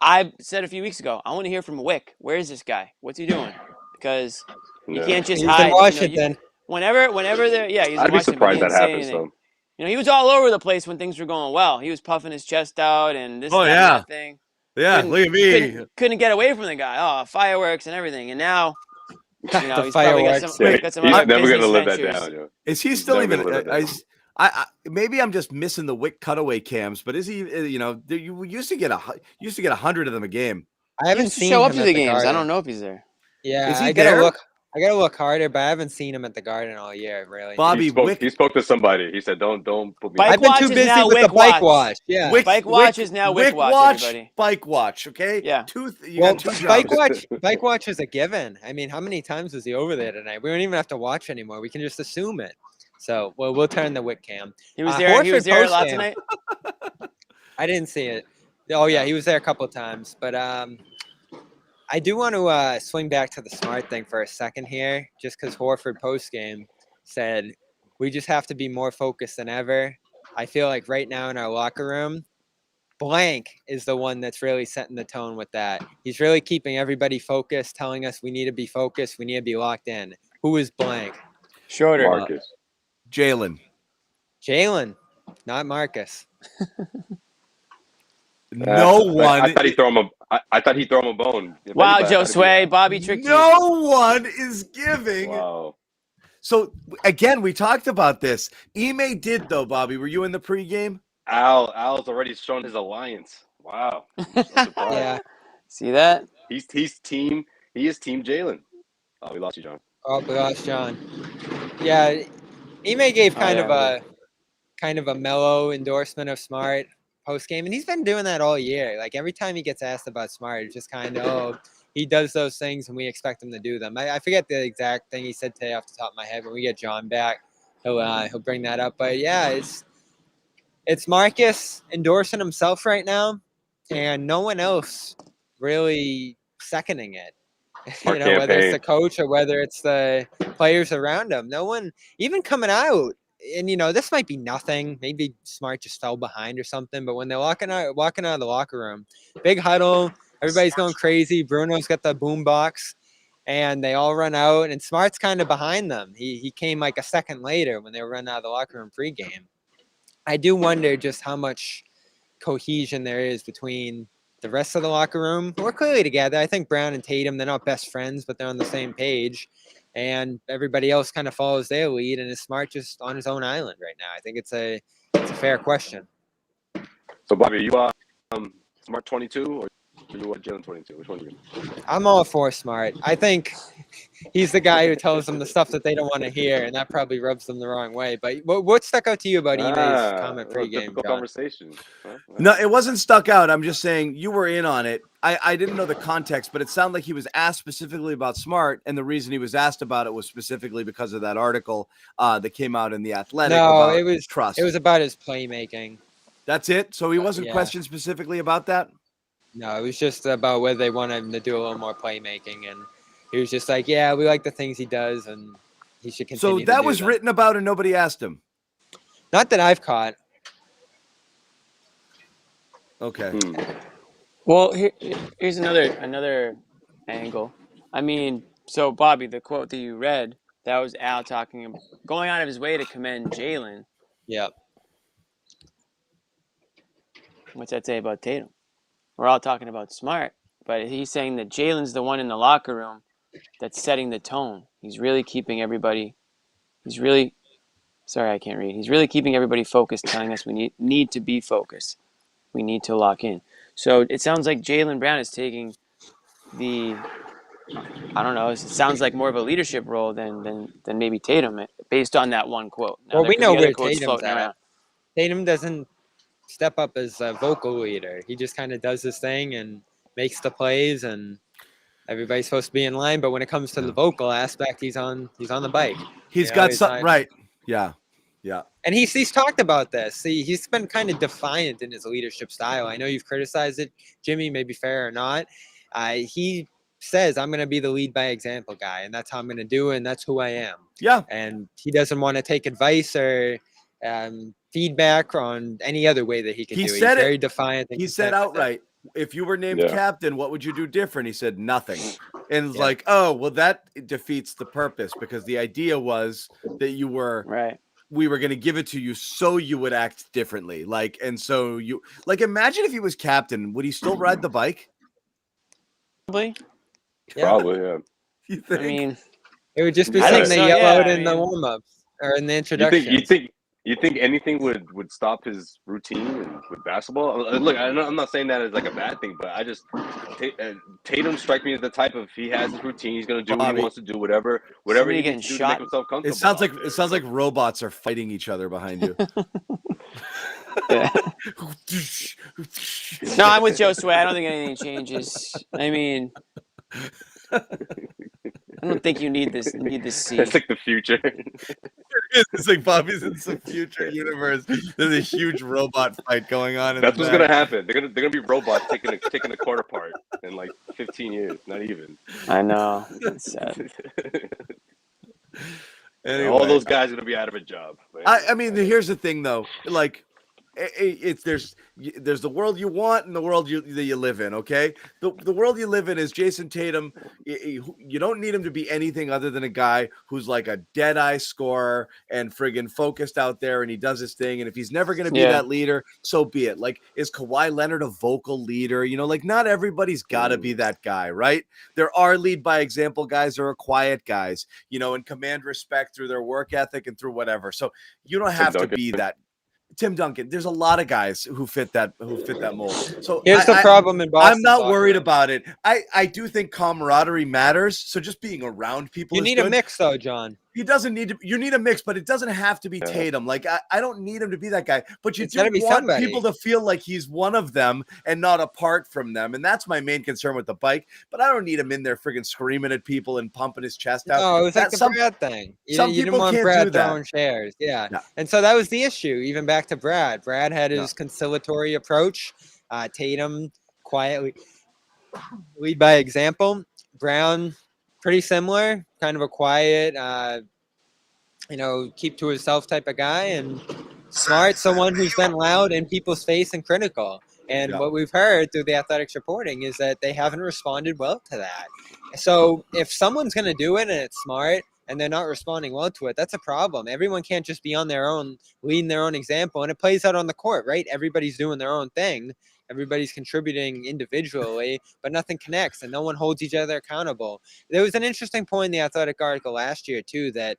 I said a few weeks ago, I want to hear from Wick. Where is this guy? What's he doing? Because you can't just He's hide. in Washington. Whenever they're he's I'd in be Washington, but surprised he that didn't say happens anything. though. He was all over the place when things were going well. He was puffing his chest out and this, that, and that thing. Yeah, look at me. Couldn't get away from the guy. Oh, fireworks and everything. And now, The he's fireworks. probably got some He's other never business gonna live that ventures. down. Yo. Is he He's still never even? gonna live that down. I maybe I'm just missing the Wick cutaway cams, but is he? You used to get 100 of them a game. I He haven't used to seen show him up to at the games. I Garden. don't know if he's there. Yeah, Is he I gotta there? look harder, but I haven't seen him at the Garden all year, really. Bobby, He spoke to somebody. He said, "Don't put me." Bike I've been watch too is busy now with the Wick bike watch. watch. Yeah. Bike watch is now Wick watch, everybody. Bike watch, okay? Yeah. You got two Bike jobs. bike watch is a given. I mean, how many times was he over there tonight? We don't even have to watch anymore. We can just assume it. So, we'll turn the Wick cam. He was there. He was Horford there a lot postgame. tonight. I didn't see it. Oh yeah, he was there a couple of times, but I do want to swing back to the Smart thing for a second here, just because Horford postgame said we just have to be more focused than ever. I feel like right now in our locker room, blank is the one that's really setting the tone with that. He's really keeping everybody focused, telling us we need to be focused, we need to be locked in. Who is blank? Shorter. Marcus. Jalen. Jalen, not Marcus. No one. I thought he'd throw him a bone. If Wow, anybody, Josue, Bobby tricked you. No one is giving. Wow. So again, we talked about this. Ime did though, Bobby. Were you in the pregame? Al's already shown his alliance. Wow. I'm surprised. Yeah. See that? He is team Jalen. Oh, we lost you, John. Oh, we lost John. Yeah, Ime gave kind of a mellow endorsement of Smart post game, and he's been doing that all year. Like every time he gets asked about Smart, it's just kind of he does those things, and we expect him to do them. I forget the exact thing he said today off the top of my head. When we get John back, he'll bring that up. But yeah, it's Marcus endorsing himself right now, and no one else really seconding it. Whether it's the coach or whether it's the players around him. No one even coming out. And this might be nothing. Maybe Smart just fell behind or something. But when they're walking out of the locker room, big huddle, everybody's going crazy. Bruno's got the boom box, and they all run out. And Smart's kind of behind them. He came like a second later when they were running out of the locker room pregame. I do wonder just how much cohesion there is between the rest of the locker room. We're clearly together. I think Brown and Tatum, they're not best friends, but they're on the same page. And everybody else kind of follows their lead, and is Smart just on his own island right now? I think it's a fair question. So, Bobby, are you Smart 22 or are you Jalen 22? Which one are you? I'm all for Smart. I think he's the guy who tells them the stuff that they don't want to hear, and that probably rubs them the wrong way. But what stuck out to you about Ime's comment pregame? Conversation. Huh? No, it wasn't stuck out. I'm just saying you were in on it. I didn't know the context, but it sounded like he was asked specifically about Smart, and the reason he was asked about it was specifically because of that article that came out in The Athletic. No, it was trust. It was about his playmaking. That's it? So he wasn't questioned specifically about that? No, it was just about whether they wanted him to do a little more playmaking, and he was just like, yeah, we like the things he does, and he should continue So that was them. written about and nobody asked him? Not that I've caught. Okay. Well, here's another angle. I mean, so Bobby, the quote that you read, that was Al talking about going out of his way to commend Jalen. Yeah. What's that say about Tatum? We're all talking about Smart, but he's saying that Jalen's the one in the locker room that's setting the tone. He's really keeping everybody. Sorry, I can't read. He's really keeping everybody focused, telling us we need to be focused. We need to lock in. So it sounds like Jaylen Brown is taking I don't know. It sounds like more of a leadership role than maybe Tatum, based on that one quote. Now, Well, there we could know be other where quotes Tatum's floating at. around. Tatum doesn't step up as a vocal leader. He just kind of does his thing and makes the plays, and everybody's supposed to be in line. But when it comes to the vocal aspect, he's on the bike. He's got something right. Yeah. Yeah. And he's talked about this. See, he's been kind of defiant in his leadership style. I know you've criticized it, Jimmy, maybe fair or not. He says, I'm going to be the lead by example guy, and that's how I'm going to do it, and that's who I am. Yeah. And he doesn't want to take advice or feedback on any other way that he could do it. He's very defiant. He said outright, if you were named captain, what would you do different? He said nothing. And it's like, oh, well, that defeats the purpose, because the idea was that you were right. We were going to give it to you so you would act differently. And so you imagine if he was captain, would he still ride the bike? Probably. Yeah. You think? I mean, it would just be something they yell out in the warm-ups or in the introduction. You think anything would stop his routine with basketball? Look, I'm not saying that as like a bad thing, but I just Tatum strikes me as the type of, he has his routine, he's going to do what he wants to do, whatever he needs to do to make himself comfortable. It sounds like robots are fighting each other behind you. No, I'm with Josue. I don't think anything changes. I mean, I don't think you need this seed. It's like the future. It's like Bobby's in some future universe. There's a huge robot fight going on. That's what's gonna happen. They're gonna be robots taking the court apart in like 15 years. Not even. I know. It's sad. Anyway, all those guys are gonna be out of a job. I mean, here's the thing, though. Like, there's the world you want and the world that you live in. Okay, the world you live in is Jason Tatum. You don't need him to be anything other than a guy who's like a dead-eye scorer and friggin' focused out there, and he does his thing. And if he's never going to be that leader, so be it. Like, is Kawhi Leonard a vocal leader? Like, not everybody's got to be that guy, right? There are lead by example guys. There are quiet guys, and command respect through their work ethic and through whatever. So you don't have to be that. Tim Duncan, there's a lot of guys who fit that mold. So here's the problem in Boston. I'm not worried about it. I do think camaraderie matters. So just being around people, you need a mix, though, John. He doesn't need to. You need a mix, but it doesn't have to be Tatum. Like, I don't need him to be that guy. But you do want people to feel like he's one of them and not apart from them. And that's my main concern with the bike. But I don't need him in there friggin' screaming at people and pumping his chest out. No, it was like the Brad thing. You didn't want Brad throwing chairs. Yeah. And so that was the issue. Even back to Brad. Brad had his conciliatory approach. Tatum quietly lead by example. Brown, pretty similar, kind of a quiet, keep to himself type of guy, and Smart, someone who's been loud in people's face and critical. And what we've heard through the Athletics reporting is that they haven't responded well to that. So if someone's going to do it and it's Smart and they're not responding well to it, that's a problem. Everyone can't just be on their own, leading their own example, and it plays out on the court, right? Everybody's doing their own thing. Everybody's contributing individually, but nothing connects and no one holds each other accountable. There was an interesting point in the Athletic article last year, too, that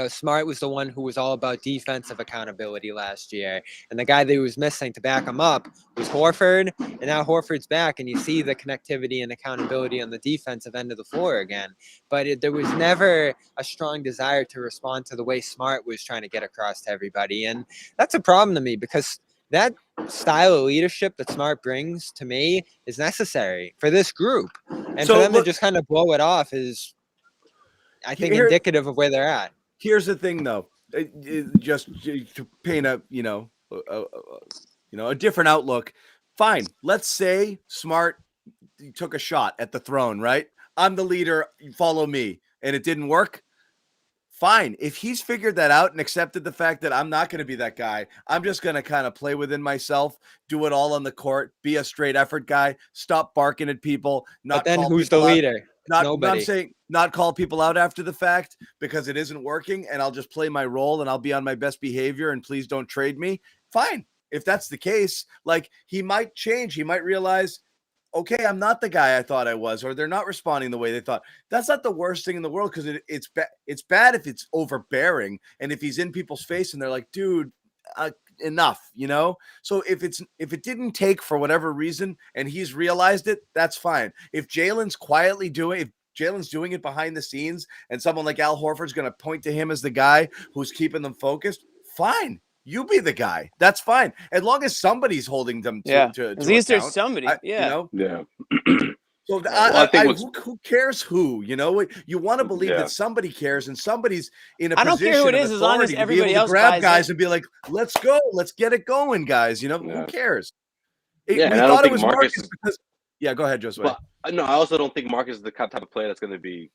Smart was the one who was all about defensive accountability last year. And the guy that he was missing to back him up was Horford. And now Horford's back, and you see the connectivity and accountability on the defensive end of the floor again. But there was never a strong desire to respond to the way Smart was trying to get across to everybody. And that's a problem to me, because that style of leadership that Smart brings to me is necessary for this group. And for them to just kind of blow it off is, I think, indicative of where they're at. Here's the thing, though, just to paint a different outlook. Fine, let's say Smart took a shot at the throne, right? I'm the leader, follow me, and it didn't work. Fine, if he's figured that out and accepted the fact that I'm not going to be that guy, I'm just going to kind of play within myself, do it all on the court, be a straight effort guy, stop barking at people. But then who's the leader? Nobody. I'm saying not call people out after the fact because it isn't working, and I'll just play my role and I'll be on my best behavior and please don't trade me. Fine. If that's the case, like he might change. He might realize, okay, I'm not the guy I thought I was, or they're not responding the way they thought. That's not the worst thing in the world because it's bad if it's overbearing and if he's in people's face and they're like, dude, enough, you know? So if it didn't take for whatever reason and he's realized it, that's fine. If Jalen's doing it behind the scenes and someone like Al Horford's going to point to him as the guy who's keeping them focused, fine. You be the guy. That's fine. As long as somebody's holding them to at least account, there's somebody. you know? Yeah. So I think who cares who? You know, you want to believe that somebody cares and somebody's in a I don't position care who it of is as long as authority to be everybody able to else grab buys guys it. and be like, let's go, let's get it going, guys. You know, who cares? We and I don't thought it think was Marcus because go ahead, Josue. But no, I also don't think Marcus is the type of player that's going to be,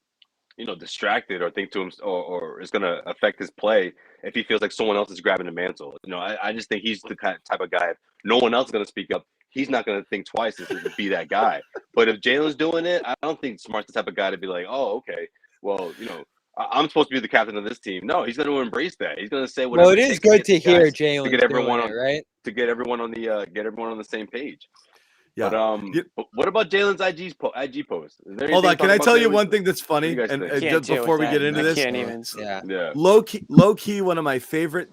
distracted or think to him or is going to affect his play if he feels like someone else is grabbing the mantle. I just think he's the type of guy. If no one else is going to speak up, he's not going to think twice to be that guy. But if Jalen's doing it, I don't think Smart's the type of guy to be like, oh, okay, well, I'm supposed to be the captain of this team. No, he's going to embrace that. He's going to say whatever. Well, it is good to hear Jalen get everyone doing it, right? To get everyone on the same page. Yeah. But what about Jalen's IG post? Hold on, can I tell you one thing that's funny? And Can't just before we get into this, can't even. Yeah. Low key, one of my favorite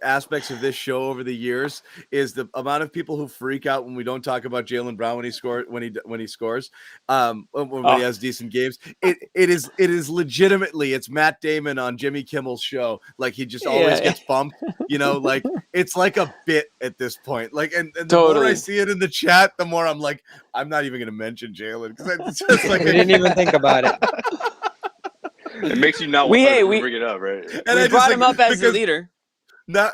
aspects of this show over the years is the amount of people who freak out when we don't talk about Jaylen Brown when he scores, when he scores, when he has decent games. It is legitimately, it's Matt Damon on Jimmy Kimmel's show. Like he just always gets bumped, like it's like a bit at this point. Like, and the more I see it in the chat, the more I'm like, I'm not even going to mention Jalen because it's just like we didn't even think about it. It makes you not want to bring it up, right? And we brought him up as the leader. No,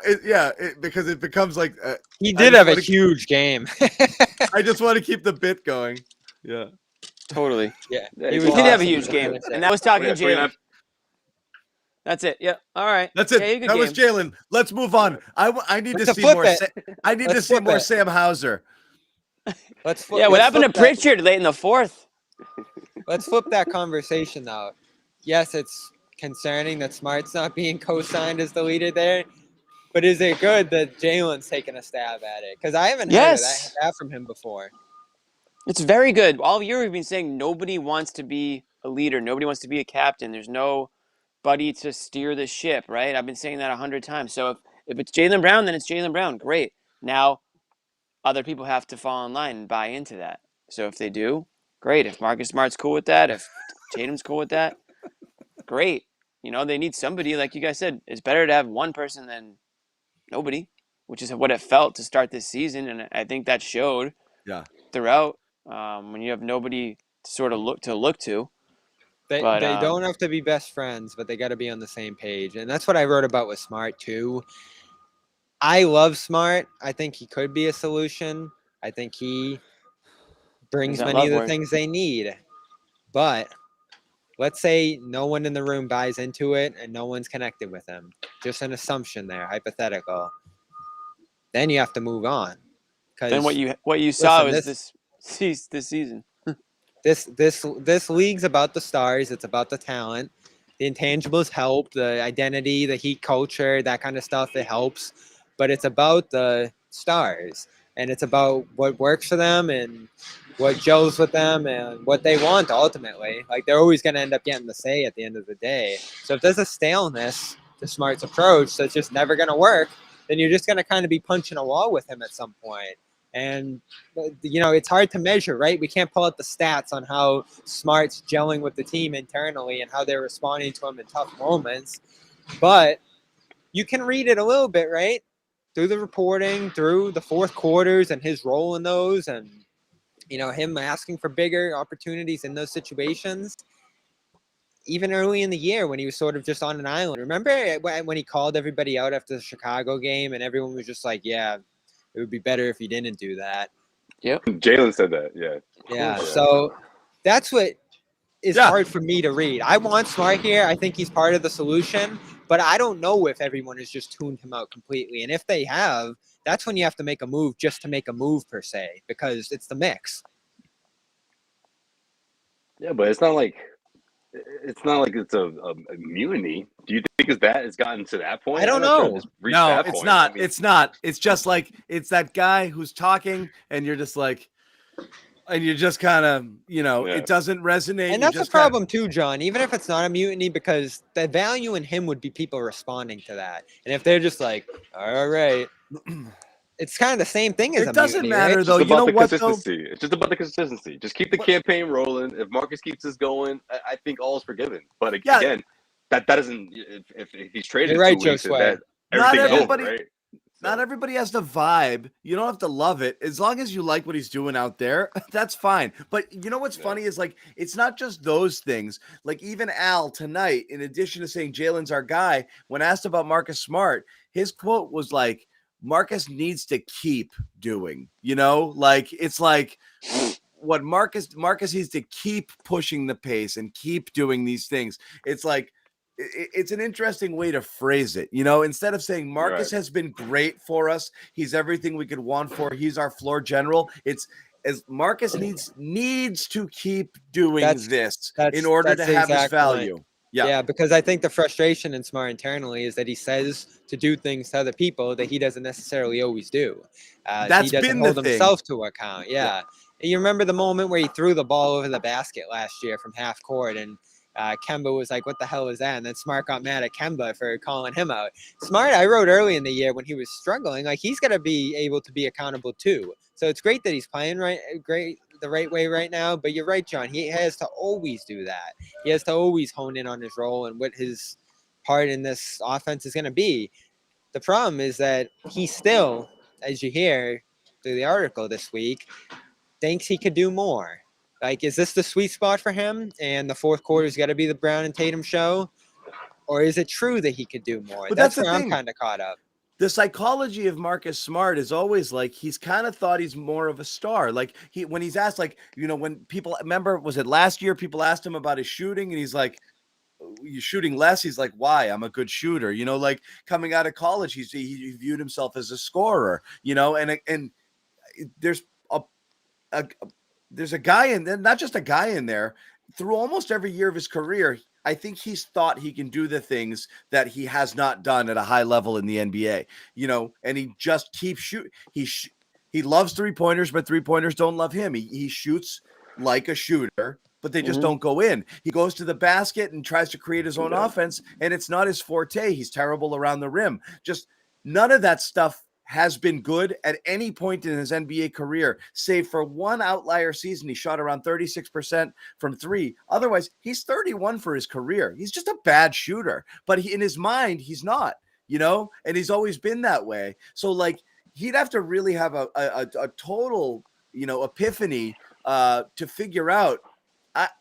because it becomes like he did have a huge game. I just want to keep the bit going. Yeah, totally. Yeah, he did have a huge game, and that was talking to Jalen. That's it. Yeah. All right. That's it. Yeah, that was Jalen. Let's move on. I need to see more. I need to see more Sam Hauser. What happened to Pritchard late in the fourth? Let's flip that conversation though. Yes, it's concerning that Smart's not being co-signed as the leader there, but is it good that Jalen's taking a stab at it? Because I haven't heard that from him before. It's very good. All year we've been saying nobody wants to be a leader. Nobody wants to be a captain. There's nobody to steer the ship, right? I've been saying that 100 times. So if it's Jaylen Brown, then it's Jaylen Brown. Great. Now, other people have to fall in line and buy into that. So if they do, great. If Marcus Smart's cool with that, if Tatum's cool with that, great. They need somebody, like you guys said. It's better to have one person than nobody, which is what it felt to start this season, and I think that showed throughout when you have nobody to sort of look to. They don't have to be best friends, but they got to be on the same page, and that's what I wrote about with Smart too. I love Smart. I think he could be a solution. I think he brings many of the things they need. But let's say no one in the room buys into it and no one's connected with him. Just an assumption there, hypothetical. Then you have to move on. Then what you saw was this season. This league's about the stars. It's about the talent. The intangibles help. The identity, the Heat culture, that kind of stuff, it helps. But it's about the stars, and it's about what works for them and what gels with them and what they want ultimately. Like, they're always going to end up getting the say at the end of the day. So if there's a staleness to Smart's approach, so it's just never going to work, then you're just going to kind of be punching a wall with him at some point. And, it's hard to measure, right? We can't pull out the stats on how Smart's gelling with the team internally and how they're responding to him in tough moments. But you can read it a little bit, right? Through the reporting, through the fourth quarters and his role in those, and him asking for bigger opportunities in those situations. Even early in the year when he was sort of just on an island. Remember when he called everybody out after the Chicago game and everyone was just like, yeah, it would be better if he didn't do that. Yep. Jalen said that, yeah. Yeah, so that's what is hard for me to read. I want Smart here. I think he's part of the solution, but I don't know if everyone has just tuned him out completely. And if they have, that's when you have to make a move just to make a move per se, because it's the mix. Yeah, but it's not like it's a mutiny. Do you think it's gotten to that point? I don't I'm not sure know. it's reached No, that it's point. not. I mean, It's not. It's just like it's that guy who's talking, and you're just like, and you just kind of, yeah, it doesn't resonate. And You that's a just kind of, problem too, John, even if it's not a mutiny, because the value in him would be people responding to that. And if they're just like, all right, it's kind of the same thing as it a doesn't mutiny, matter right? though. just You know about the what though? consistency. It's just about the consistency. Just keep the What? campaign rolling. If Marcus keeps this going, I think all is forgiven. But Yeah, again, that doesn't. If he's traded You're in right, 2 weeks, Josue. that not everything's over, everybody. right? Not So everybody has the vibe. You don't have to love it. As long as you like what he's doing out there, that's fine. But you know what's yeah, funny is like it's not just those things. Like even Al tonight, in addition to saying Jalen's our guy, when asked about Marcus Smart, his quote was like, Marcus needs to keep doing, like it's like what Marcus needs to keep pushing the pace and keep doing these things. It's like it's an interesting way to phrase it. Instead of saying Marcus right. has been great for us, he's everything we could want for, he's our floor general. It's as Marcus needs to keep doing That's this in that's order that's to the have his exact point. value. Yeah. Yeah, because I think the frustration in Smart internally is that he says to do things to other people that he doesn't necessarily always do. He That's doesn't been the hold thing. himself to account. Yeah. Yeah. And you remember the moment where he threw the ball over the basket last year from half court, and Kemba was like, "What the hell is that?" And then Smart got mad at Kemba for calling him out. Smart, I wrote early in the year when he was struggling, like he's got to be able to be accountable too. So it's great that he's playing the right way right now. But you're right, John. He has to always do that. He has to always hone in on his role and what his part in this offense is going to be. The problem is that he still, as you hear through the article this week, thinks he could do more. Like, is this the sweet spot for him? And the fourth quarter's got to be the Brown and Tatum show? Or is it true that he could do more? But that's That's the where I'm thing. kind of caught up. The psychology of Marcus Smart is always like he's kind of thought he's more of a star. Like when he's asked, like, when people remember, was it last year? People asked him about his shooting, and he's like, "You're shooting less." He's like, "Why? I'm a good shooter." Like coming out of college, he viewed himself as a scorer. And there's a there's a guy in there, not just a guy in there, through almost every year of his career. I think he's thought he can do the things that he has not done at a high level in the NBA, and he just keeps shooting. He loves 3-pointers, but 3-pointers don't love him. He shoots like a shooter, but they just don't go in. He goes to the basket and tries to create his own offense, and it's not his forte. He's terrible around the rim. Just none of that stuff has been good at any point in his NBA career, save for one outlier season. He shot around 36% from three. Otherwise, he's 31 for his career. He's just a bad shooter, but in his mind, he's not, and he's always been that way. So like he'd have to really have a total, epiphany to figure out,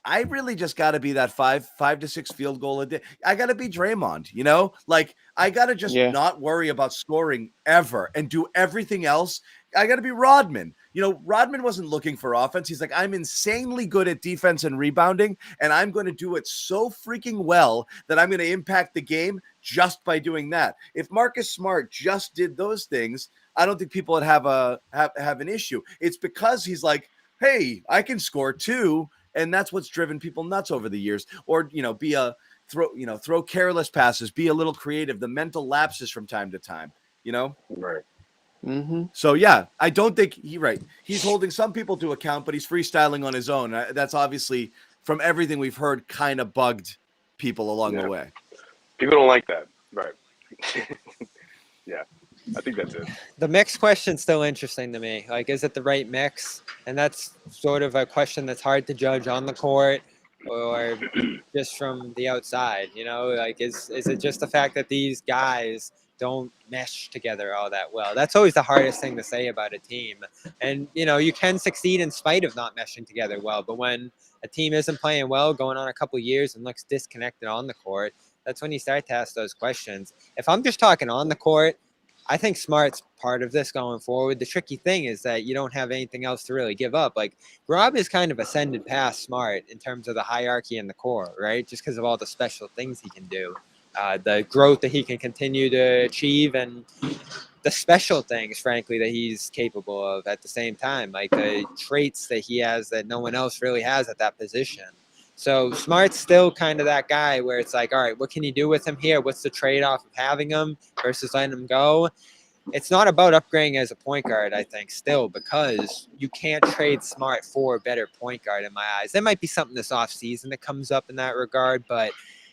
I really just got to be that 5 to 6 field goal a day. I got to be Draymond, like I got to just not worry about scoring ever and do everything else. I got to be Rodman. Rodman wasn't looking for offense. He's like, I'm insanely good at defense and rebounding, and I'm going to do it so freaking well that I'm going to impact the game just by doing that. If Marcus Smart just did those things, I don't think people would have an issue. It's because he's like, hey, I can score too. And that's what's driven people nuts over the years. Or, throw careless passes, be a little creative, the mental lapses from time to time, Right. Mm-hmm. So, yeah, I don't think he's holding some people to account, but he's freestyling on his own. That's obviously, from everything we've heard, kind of bugged people along the way. People don't like that. Right. Yeah. I think that's it. The mix question's still interesting to me. Like, is it the right mix? And that's sort of a question that's hard to judge on the court or just from the outside. Like, is it just the fact that these guys don't mesh together all that well? That's always the hardest thing to say about a team. And, you can succeed in spite of not meshing together well. But when a team isn't playing well, going on a couple of years and looks disconnected on the court, that's when you start to ask those questions. If I'm just talking on the court, I think Smart's part of this going forward. The tricky thing is that you don't have anything else to really give up. Like, Rob is kind of ascended past Smart in terms of the hierarchy in the core, right? Just because of all the special things he can do, the growth that he can continue to achieve, and the special things, frankly, that he's capable of at the same time, like the traits that he has that no one else really has at that position. So Smart's still kind of that guy where it's like, all right, what can you do with him here? What's the trade-off of having him versus letting him go? It's not about upgrading as a point guard, I think, still, because you can't trade Smart for a better point guard in my eyes. There might be something this offseason that comes up in that regard, but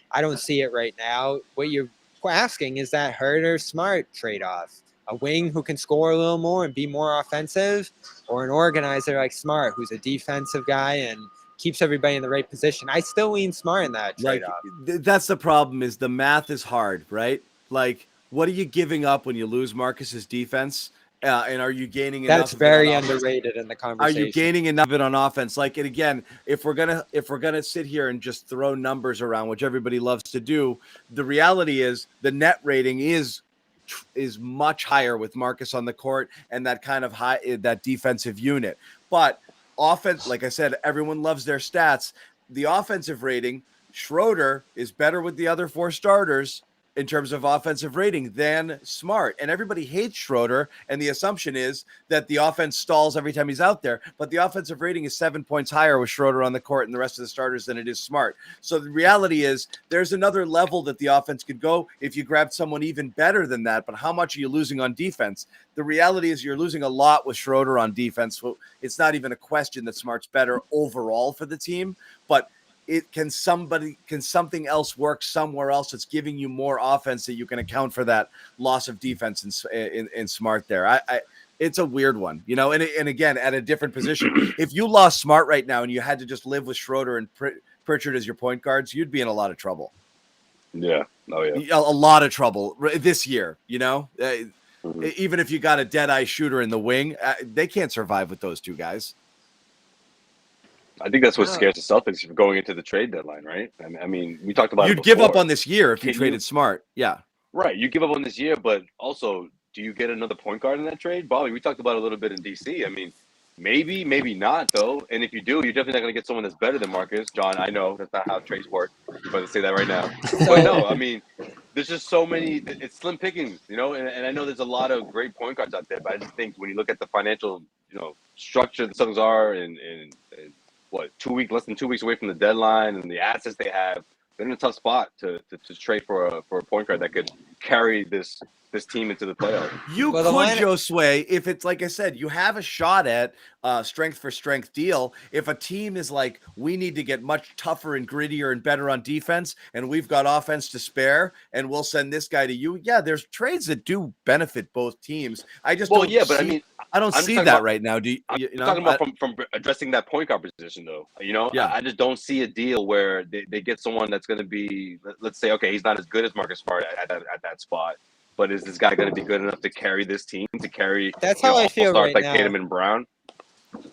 I don't see it right now. What you're asking is that Herter Smart trade-off. A wing who can score a little more and be more offensive, or an organizer like Smart who's a defensive guy and keeps everybody in the right position. I still lean Smart in that trade-off. That's the problem, is the math is hard, right? Like, what are you giving up when you lose Marcus's defense? And are you gaining enough? That's very underrated in the conversation. Are you gaining enough of it on offense? Like, and again, if we're gonna sit here and just throw numbers around, which everybody loves to do, the reality is the net rating is much higher with Marcus on the court and that kind of that defensive unit. But offense, like I said, everyone loves their stats. The offensive rating, Schroeder is better with the other four starters in terms of offensive rating than Smart. And everybody hates Schroeder. And the assumption is that the offense stalls every time he's out there. But the offensive rating is 7 points higher with Schroeder on the court and the rest of the starters than it is Smart. So the reality is there's another level that the offense could go if you grabbed someone even better than that. But how much are you losing on defense? The reality is you're losing a lot with Schroeder on defense. So it's not even a question that Smart's better overall for the team. But can something else work somewhere else that's giving you more offense that you can account for that loss of defense in Smart there? It's a weird one, you know, and again, at a different position. If you lost Smart right now and you had to just live with Schroeder and Pritchard as your point guards, you'd be in a lot of trouble. Yeah. Oh, yeah. A lot of trouble this year, you know, even if you got a dead eye shooter in the wing, they can't survive with those two guys. I think that's what scares the Celtics for going into the trade deadline, right? I mean, we talked about you'd give up on this year if you traded Smart. Yeah. Right. You give up on this year, but also, do you get another point guard in that trade? Bobby, we talked about it a little bit in DC. I mean, maybe not, though. And if you do, you're definitely not going to get someone that's better than Marcus. John, I know that's not how trades work. I'm going to say that right now. But no, I mean, there's just so many. It's slim pickings, you know, and I know there's a lot of great point guards out there, but I just think when you look at the financial, structure the Celtics are and less than 2 weeks away from the deadline and the assets they have, they're in a tough spot to trade for a point guard that could carry this team into the playoffs. You could, Josue, if it's like I said, you have a shot at strength for strength deal. If a team is like, we need to get much tougher and grittier and better on defense, and we've got offense to spare, and we'll send this guy to you. Yeah, there's trades that do benefit both teams. I just don't see that right now. I'm talking about from addressing that point guard position, though. I just don't see a deal where they get someone that's going to be, let's say, okay, he's not as good as Marcus Smart at that spot. But is this guy going to be good enough to carry this team, to carry That's how I feel right like now. Tatum and Brown?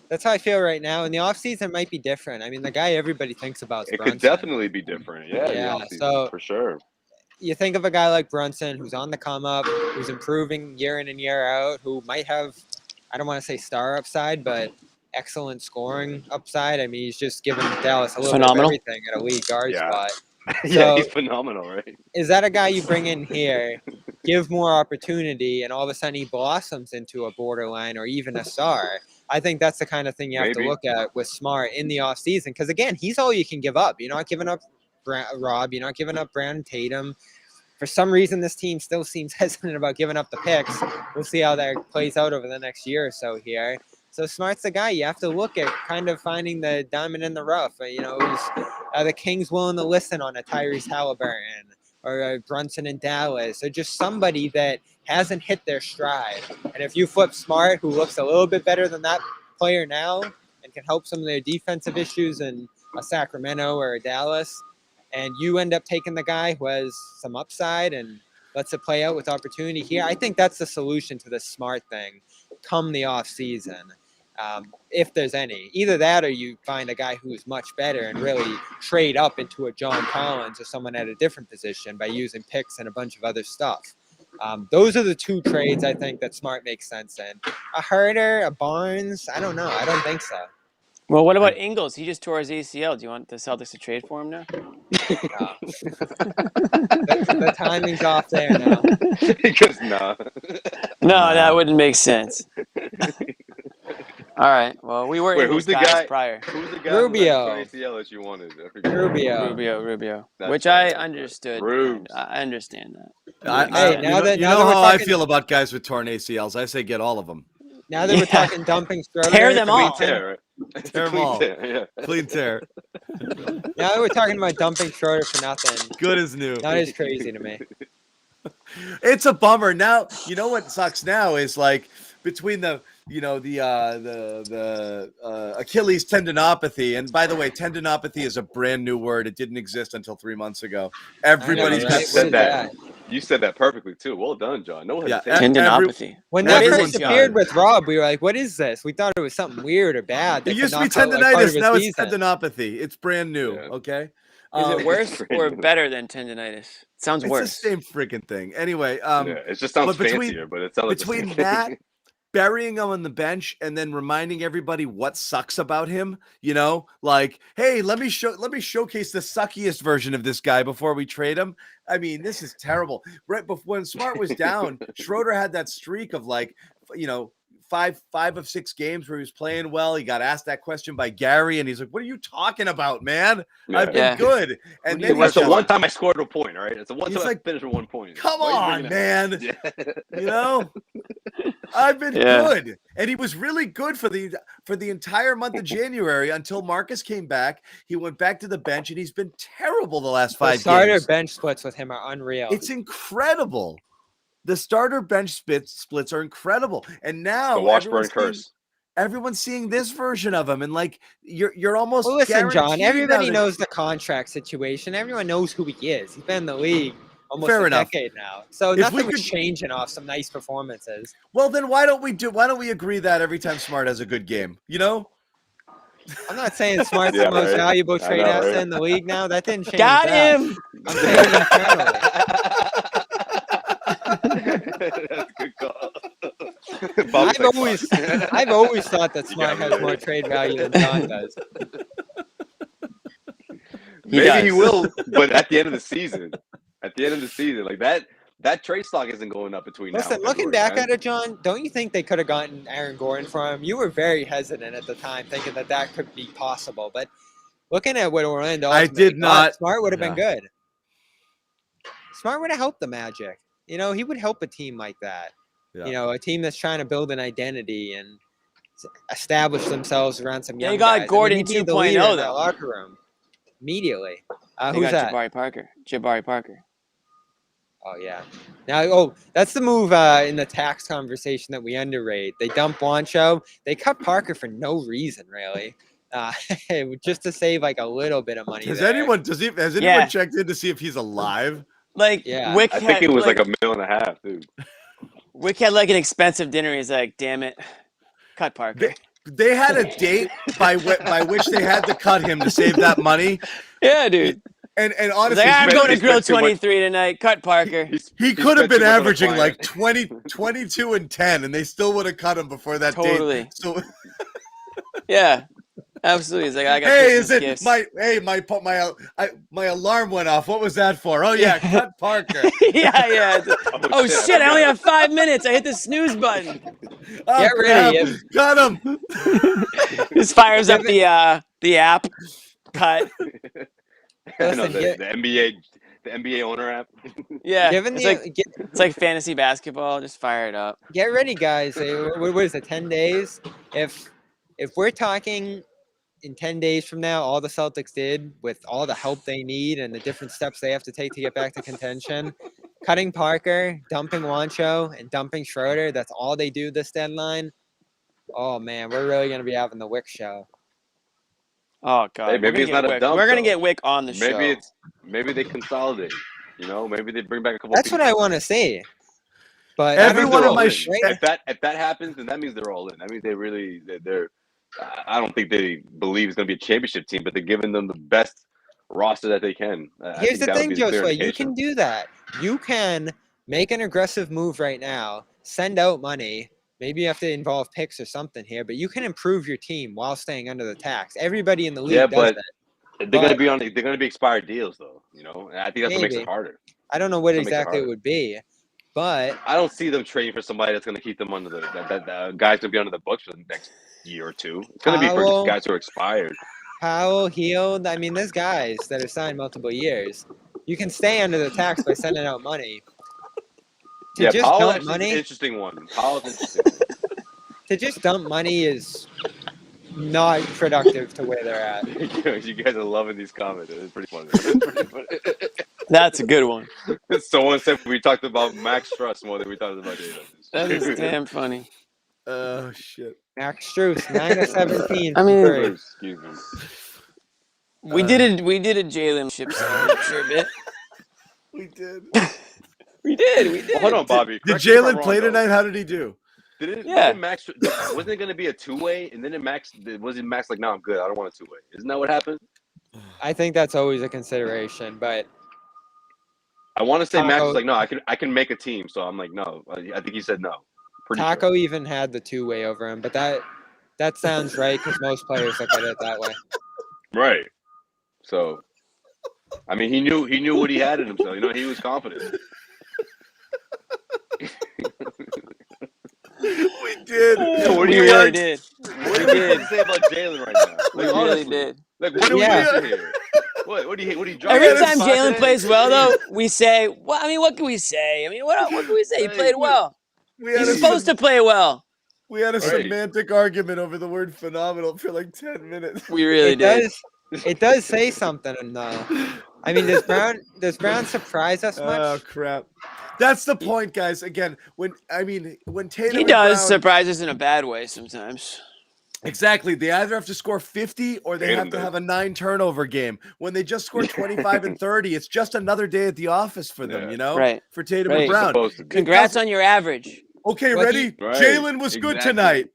That's how I feel right now. In the offseason, might be different. I mean, the guy everybody thinks about is Brunson. Could definitely be different. Yeah, so for sure. You think of a guy like Brunson who's on the come up, who's improving year in and year out, who might have, I don't want to say star upside, but excellent scoring upside. I mean, he's just given Dallas a little bit of everything at a lead guard spot. Yeah, he's phenomenal, right? Is that a guy you bring in here, give more opportunity, and all of a sudden he blossoms into a borderline or even a star? I think that's the kind of thing you have to look at with Smart in the offseason. Because, again, he's all you can give up. You're not giving up Rob. You're not giving up Brandon Tatum. For some reason, this team still seems hesitant about giving up the picks. We'll see how that plays out over the next year or so here. So Smart's the guy you have to look at, kind of finding the diamond in the rough. Are the Kings willing to listen on a Tyrese Halliburton or a Brunson in Dallas, or just somebody that hasn't hit their stride? And if you flip Smart, who looks a little bit better than that player now and can help some of their defensive issues in a Sacramento or a Dallas, and you end up taking the guy who has some upside and lets it play out with opportunity here, I think that's the solution to this Smart thing come the off season. If there's any. Either that or you find a guy who is much better and really trade up into a John Collins or someone at a different position by using picks and a bunch of other stuff. Those are the two trades I think that Smart makes sense in. A Herter, a Barnes, I don't know. I don't think so. Well, what about Ingles? He just tore his ACL. Do you want the Celtics to trade for him now? No. the timing's off there now. Because no, that wouldn't make sense. All right. Well, we were Wait, in who's the disguise guy? prior. Who's the guy Rubio. who had the ACL that you wanted? I forget. Rubio. That's Which right, I that's right. understood. Rubes. I understand that. Hey, now that you we're know how I talking- feel about guys with torn ACLs. I say get all of them. Now that we're talking dumping Schroeder, Tear them Clean all. tear, right? It's a Tear 'em clean all. tear, yeah. Clean tear. now that we're talking about dumping Schroeder for nothing, Good as new. that is crazy to me. It's a bummer. Now, you know what sucks now is like between the Achilles tendinopathy. And by the way, tendinopathy is a brand new word. It didn't exist until 3 months ago. Everybody's know, got right? said What is that. You said that perfectly too. Well done, John. No Yeah, hesitation. Tendinopathy. When What that is it, first John? appeared with Rob, we were like, "What is this?" We thought it was something weird or bad. It that used to could be knock out, like, part of tendinitis. his Now it's season. tendinopathy. It's brand new. Yeah. Okay. Is it worse It's or great. better than tendinitis? It sounds It's worse. the same freaking thing. Anyway, Yeah, it just sounds but between- fancier, but it sounds like the between same that, thing. burying him on the bench and then reminding everybody what sucks about him, you know, like, hey, let me showcase the suckiest version of this guy before we trade him. I mean, this is terrible. Right before when Smart was down, Schroeder had that streak of like, you know, five of 6 games where he was playing well. He got asked that question by Gary, and he's like, "What are you talking about, man? I've been Yeah. good." And then That's he's the one time I scored a point, all right? It's the one He's time like, I finished with 1 point. come Why are you on, bringing man. it up? Yeah. You know, I've been good, and he was really good for the entire month of January until Marcus came back. He went back to the bench, and he's been terrible the last 5 starter games. bench splits with him are unreal. It's incredible. The starter bench splits are incredible, and now The Washburn curse. everyone's seeing this version of him, and like you're almost Well, listen, John. guaranteed now Everybody that- knows the contract situation. Everyone knows who he is. He's been in the league almost Fair a enough. decade now. So If nothing we was could- changing off some nice performances. Well, then why don't we agree that every time Smart has a good game, you know? I'm not saying Smart's Yeah, the most right. valuable I trade know, asset right? in the league now. That didn't change. Got that. him. I'm saying internally. That's a good call. I've always thought that You Smart got me has there. more trade value than John does. Maybe he does. will, but at the end of the season, like that trade stock isn't going up between now. Listen, and looking February, back man. at it, John, don't you think they could have gotten Aaron Gordon for him? You were very hesitant at the time, thinking that could be possible. But looking at what Orlando, I ultimately did got, not- Smart would have been yeah. good. Smart would have helped the Magic. You know, he would help a team like that. Yeah. You know, a team that's trying to build an identity and establish themselves around some Yeah, young you got guys. Gordon he'd be the 2.0 leader in that though. locker room immediately. They Who's got that? Jabari Parker. Oh yeah. Now, that's the move in the tax conversation that we underrate. They dump Wancho. They cut Parker for no reason, really, just to save like a little bit of money. Has there. anyone Yeah. checked in to see if he's alive? Like Yeah. Wick I had, think it was like $1.5 million, dude. Wick had like an expensive dinner. He's like, damn it, cut Parker. They had a date by which they had to cut him to save that money. Yeah, dude. And He's honestly, like, I'm spent- going to he Grill spent too much- 23 tonight. Cut Parker. he could have spent been too much on a averaging like client. 22 and 10, and they still would have cut him before that Totally. date. So Yeah, absolutely. He's like, I got hey, Christmas is it gifts. my alarm went off? What was that for? Oh yeah, cut Parker. yeah. Oh shit! I only have 5 minutes. I hit the snooze button. Oh, Get ready, crap. Cut him. This fires up the app. Cut. I know, Listen, the NBA owner app. Yeah, Given it's the like it's like fantasy basketball. Just fire it up. get ready, guys. What is it? 10 days. If we're talking in 10 days from now, all the Celtics did with all the help they need and the different steps they have to take to get back to contention, cutting Parker, dumping Wancho, and dumping Schroeder. That's all they do this deadline. Oh man, we're really gonna be having the Wick show. Oh god. Hey, maybe We're it's gonna not a get Wick. dump, We're gonna though. get Wick on the show. Maybe they consolidate. You know, maybe they bring back a couple. That's what I want to see. But Every That means one they're of all my in. If that happens, then that means they're all in. That means they're. I don't think they believe it's going to be a championship team, but they're giving them the best roster that they can. here's the thing, Josue. You can do that. You can make an aggressive move right now, send out money. Maybe you have to involve picks or something here, but you can improve your team while staying under the tax. Everybody in the league does but that. they're going to be expired deals, though. You know, and I think that's what makes Maybe. it harder. I don't know what That makes it exactly it harder. would be, but I don't see them trading for somebody that's going to keep them under the guy's going to be under the books for the next year or two. It's going to be for guys who are expired. Powell, Heald. I mean, there's guys that are signed multiple years. You can stay under the tax by sending out money. Yeah, Powell actually is an interesting one. Powell's interesting. To just dump money is not productive to where they're at. You guys are loving these comments. It's pretty funny. That's a good one. Someone said we talked about Max Struss more than we talked about Jalen. That is damn funny. Oh shit. Max Struess, 9 of 17. I mean, excuse me. We did a Jalen ship for a bit. We did. We did. Well, hold on, Bobby. Did Jalen play tonight? How did he do? Didn't Max? Wasn't it going to be a two-way? And then Max like, no, I'm good. I don't want a two-way. Isn't that what happened? I think that's always a consideration, but I want to say Max was like, no, I can make a team. So I'm like, no. I think he said no. Taco even had the two-way over him, but that sounds right because most players look at it that way. Right. So, I mean, he knew what he had in himself. He was confident. We did. What do you really did. What do you say about Jalen right now? We really did. Like, what do we do here? What do you drop? Every time Jalen plays well, though, we say, well, I mean, what can we say? I mean, what can we say? He played well. He's supposed to play well. We had a semantic argument over the word phenomenal for like 10 minutes. We really did. It does say something, though. I mean, does Brown surprise us much? Oh crap! That's the point, guys. Again, when Tatum he does surprise us in a bad way sometimes. Exactly. They either have to score 50 or they have to have a 9 turnover game. When they just score 25 and 30, it's just another day at the office for them, Right. For Tatum and Brown. Congrats on your average. Okay, ready? Jalen was good tonight.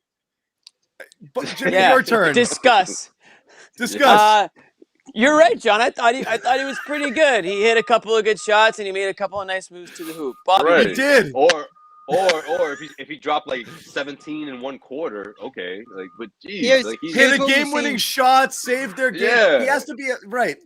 But Jimmy, your turn. Discuss. You're right, John. I thought he was pretty good. He hit a couple of good shots and he made a couple of nice moves to the hoop. Bobby, he did. Or if he dropped like 17 in one quarter, okay. Like, but geez, he hit a game-winning shot, saved their game. Yeah. He has to be right.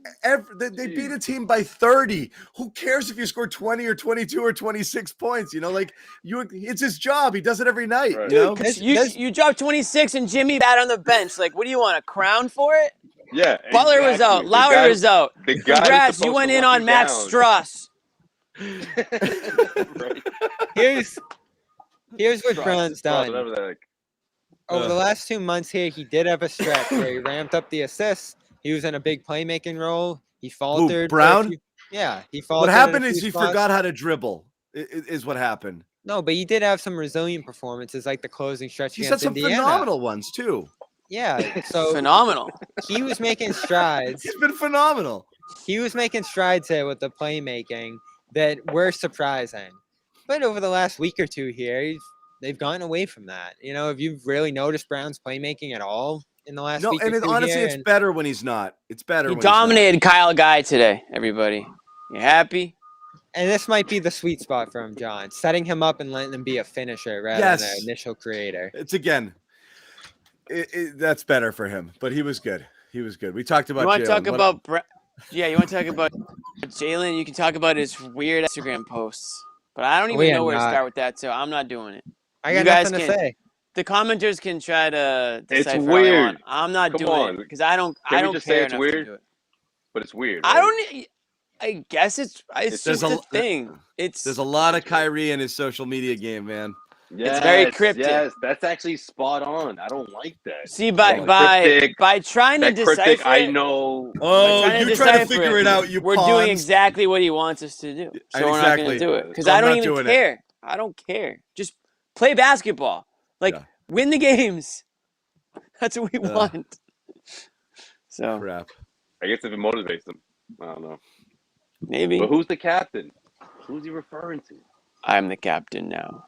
They beat a team by 30. Who cares if you score 20 or 22 or 26 points? It's his job. He does it every night. Right. You dropped 26 and Jimmy sat on the bench. Like, what do you want? A crown for it? Yeah. Butler was out. Lowry was out. Congrats, you went in on Max Struss. Right. Here's what Brown's done. Over the last 2 months here, he did have a stretch where he ramped up the assists. He was in a big playmaking role. He faltered. Brown? He faltered. What happened is he forgot how to dribble, is what happened. No, but he did have some resilient performances, like the closing stretch against Indiana. He said some phenomenal ones, too. Yeah, so phenomenal. He was making strides. He's been phenomenal. He was making strides here with the playmaking that were surprising. But over the last week or two here, they've gotten away from that. Have you really noticed Brown's playmaking at all in the last week or two? Honestly, it's better when he's not. It's better he when dominated Kyle Guy today, everybody. You happy? And this might be the sweet spot for him, John. Setting him up and letting him be a finisher rather than an initial creator. It's that's better for him. But he was good. We talked about. You want to talk about? You want to talk about Jalen? You can talk about his weird Instagram posts, but I don't even know where to start with that, so I'm not doing it. I got nothing to say. The commenters can try to decipher. It's weird. I'm not doing it because I don't. Can I don't we just care say it's enough weird? to do it. But it's weird. Right? I guess it's just a thing. There's a lot of Kyrie in his social media game, man. Yes, it's very cryptic. Yes, that's actually spot on. I don't like that. See, by trying to decipher, I know. Oh, you're trying to figure it out. We're doing exactly what he wants us to do. So we're not going to do it because I don't even care. I don't care. Just play basketball. Win the games. That's what we want. So crap. I guess if it motivates them, I don't know. Maybe. But who's the captain? Who's he referring to? I'm the captain now.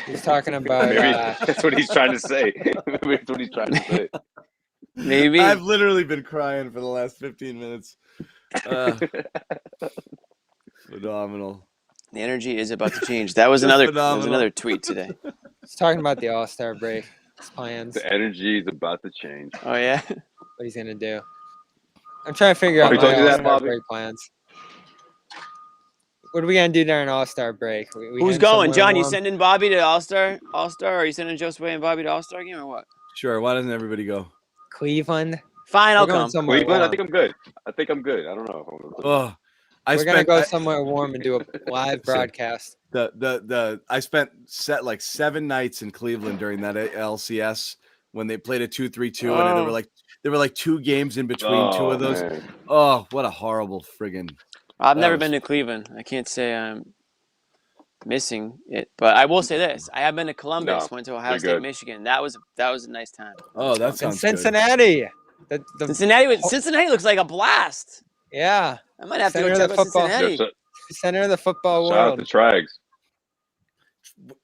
He's talking about. Maybe that's what he's trying to say. Maybe that's what he's trying to say. Maybe. I've literally been crying for the last 15 minutes. Phenomenal. The energy is about to change. That was another tweet today. He's talking about the All-Star break. His plans. The energy is about to change. Oh yeah. What he's gonna do? I'm trying to figure out my All-Star break plans. What are we gonna do during All-Star break? Who's going, John? You sending Bobby to All-Star? Or are you sending Josue and Bobby to All-Star game or what? Sure. Why doesn't everybody go? Cleveland. Fine, I'll We're going come. somewhere Cleveland. I warm. think I'm good. I don't know. Oh, We're gonna go somewhere warm and do a live broadcast. I spent 7 nights in Cleveland during that LCS when they played a 2-3-2, and there were like 2 games in between 2 of those. Man. Oh, what a horrible friggin'! I've never been to Cleveland. I can't say I'm missing it, but I will say this: I have been to Columbus. Went to Ohio State, Michigan. That was a nice time. Oh, that sounds Cincinnati. good. Cincinnati looks like a blast. Yeah, I might have to go check out Cincinnati. Center of the football Shout world. out to Trags.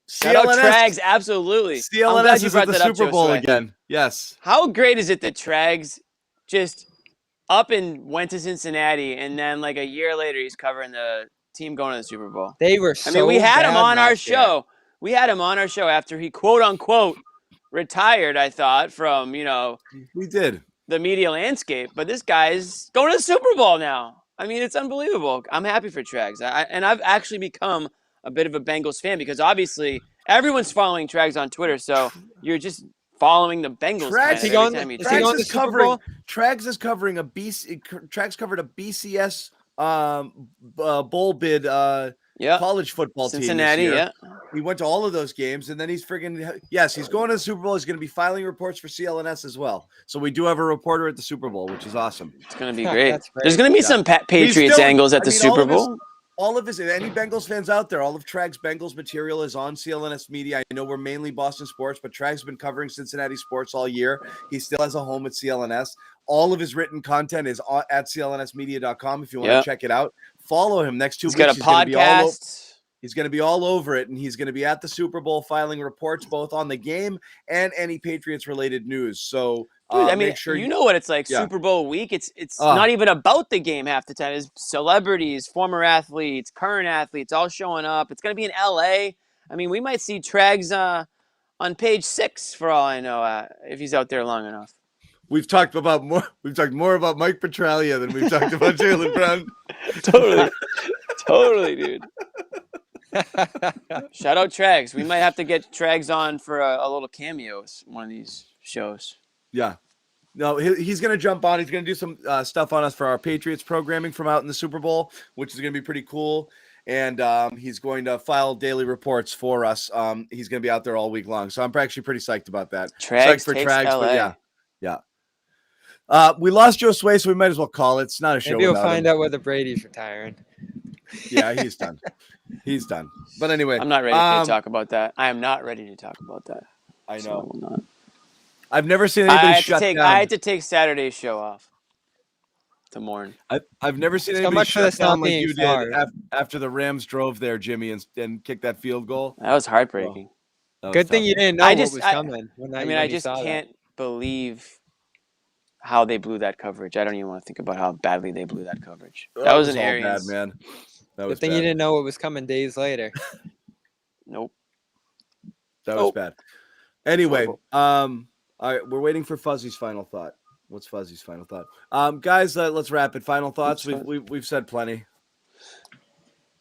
Shout out Trags, absolutely. CLNS is at the Super Bowl again. Yes. How great is it that Trags just up and went to Cincinnati, and then like a year later he's covering the team going to the Super Bowl? They were. I mean, we had him on our show. We had him on our show after he quote unquote retired. I thought from we did the media landscape, but this guy's going to the Super Bowl now. I mean, it's unbelievable. I'm happy for Trags, and I've actually become a bit of a Bengals fan because obviously everyone's following Trags on Twitter, so you're just following the Bengals. Trags is covering a BC. Trags covered a BCS bowl bid college football Cincinnati, team this year. He went to all of those games, and then he's he's going to the Super Bowl. He's going to be filing reports for CLNS as well. So we do have a reporter at the Super Bowl, which is awesome. It's going to be great. There's going to be some Patriots angles at the Super Bowl. All of any Bengals fans out there, all of Trag's Bengals material is on CLNS Media. I know we're mainly Boston sports, but Trag's been covering Cincinnati sports all year. He still has a home at CLNS. All of his written content is at clnsmedia.com if you want to check it out. Follow him next 2 weeks. He's got a podcast. He's going to be all over it, and he's going to be at the Super Bowl filing reports both on the game and any Patriots-related news. So, dude, I mean, make sure you know what it's like. Super Bowl week. It's not even about the game half the time. It's celebrities, former athletes, current athletes, all showing up. It's going to be in LA. I mean, we might see Trags on page 6 for all I know if he's out there long enough. We've talked more about Mike Petralia than we've talked about Jaylen Brown. Totally, dude. Shout out Trags. We might have to get Trags on for a little cameo one of these shows. Yeah. No, he's going to jump on. He's going to do some stuff on us for our Patriots programming from out in the Super Bowl, which is going to be pretty cool. And he's going to file daily reports for us. He's going to be out there all week long. So I'm actually pretty psyched about that. Trags for Trags, LA. But yeah. We lost Josue, so we might as well call it. It's not a show. Maybe we'll find out whether Brady's retiring. Yeah, he's done. He's done. But anyway, I'm not ready to talk about that. I am not ready to talk about that. I know. So I will not. I've never seen anybody shut down. I had to take Saturday's show off to mourn. I've never seen anybody shut down like you did after the Rams drove there, Jimmy, and kicked that field goal. That was heartbreaking. Good thing you didn't know what was coming. I just can't believe how they blew that coverage. I don't even want to think about how badly they blew that coverage. That was an Arians. Bad, man. Good thing you didn't know what was coming days later. Nope. That was bad. Anyway, all right, we're waiting for Fuzzy's final thought. What's Fuzzy's final thought? Guys, let's wrap it. Final thoughts. We've said plenty.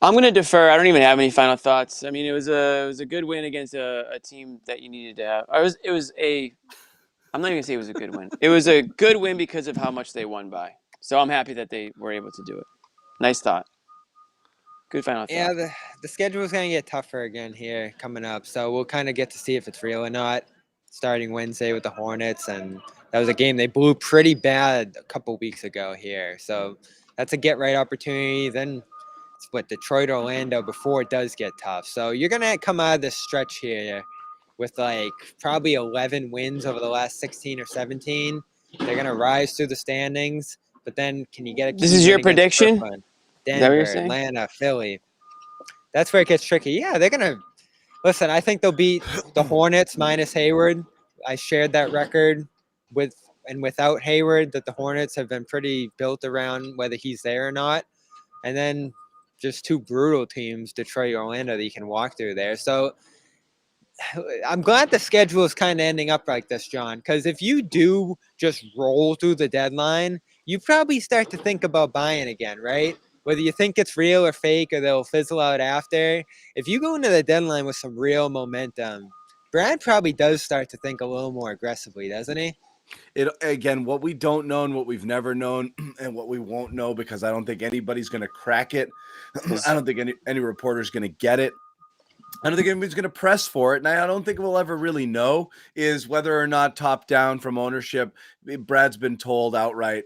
I'm gonna defer. I don't even have any final thoughts. I mean, it was a good win against a team that you needed to have. I'm not even gonna say it was a good win. It was a good win because of how much they won by. So I'm happy that they were able to do it. Nice thought. Good final thought. Yeah, the schedule is going to get tougher again here coming up. So we'll kind of get to see if it's real or not. Starting Wednesday with the Hornets. And that was a game they blew pretty bad a couple weeks ago here. So that's a get-right opportunity. Then it's Detroit, Orlando before it does get tough. So you're going to come out of this stretch here with like probably 11 wins over the last 16 or 17. They're going to rise through the standings. But then can you get a This is your prediction? Denver, Atlanta, Philly. That's where it gets tricky. Yeah, they're going to – listen, I think they'll beat the Hornets minus Hayward. I shared that record with and without Hayward, that the Hornets have been pretty built around whether he's there or not. And then just two brutal teams, Detroit, Orlando, that you can walk through there. So I'm glad the schedule is kind of ending up like this, John, because if you do just roll through the deadline, you probably start to think about buying again, right? Whether you think it's real or fake or they'll fizzle out after. If you go into the deadline with some real momentum, Brad probably does start to think a little more aggressively, doesn't he? It again, what we don't know and what we've never known and what we won't know, because I don't think anybody's going to crack it. I don't think any reporter's going to get it. I don't think anybody's going to press for it. And I don't think we'll ever really know is whether or not top down from ownership, Brad's been told outright,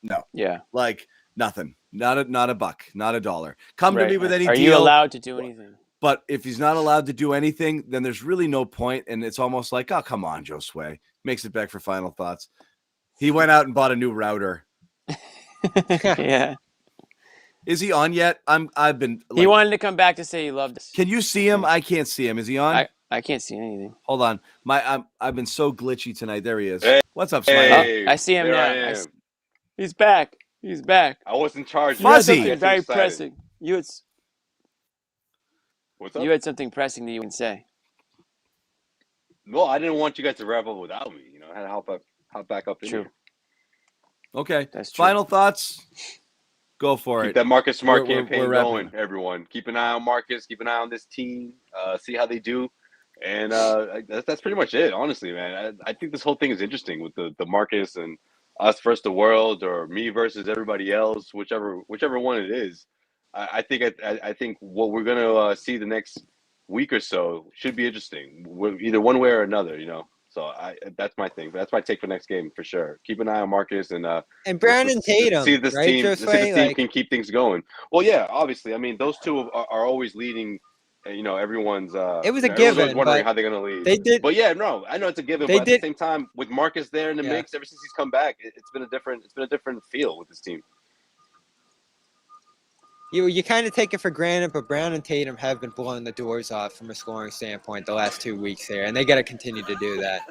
no. Yeah. Like nothing, not a buck, not a dollar. Come Right. to me with any Are deal. you allowed to do anything? But if he's not allowed to do anything, then there's really no point. And it's almost like, oh, come on, Josue. Makes it back for final thoughts. He went out and bought a new router. Yeah. Is he on yet? I've been. He wanted to come back to say he loved us. Can you see him? I can't see him. Is he on? I can't see anything. Hold on. I've been so glitchy tonight. There he is. Hey. What's up, Smiley? Hey, I see him there now. I am. He's back. He's back. I was in charge. You had Fuzzy. something very pressing. What's up? You had something pressing that you would say. No, I didn't want you guys to wrap up without me. You know, I had to hop back up in True. here. Okay. That's true. Final thoughts. Go for Keep it. that Marcus Smart We're campaign wrapping going, up. everyone. Keep an eye on Marcus. Keep an eye on this team. See how they do. And that's pretty much it, honestly, man. I think this whole thing is interesting with the Marcus and us versus the world, or me versus everybody else, whichever one it is. I think what we're gonna see the next week or so should be interesting, either one way or another, you know. So that's my thing. That's my take for next game for sure. Keep an eye on Marcus and Brandon Tatum. See if this right, team, Josue? see if this team can keep things going. Well, yeah, obviously. I mean, those two are always leading. You know, everyone's. It was a everyone's given, wondering but how they're gonna lead. they did. But yeah, no, I know it's a given. They But did- at the same time, with Marcus there in the Yeah. mix, ever since he's come back, it's been a different feel with this team. You kind of take it for granted, but Brown and Tatum have been blowing the doors off from a scoring standpoint the last 2 weeks here, and they got to continue to do that.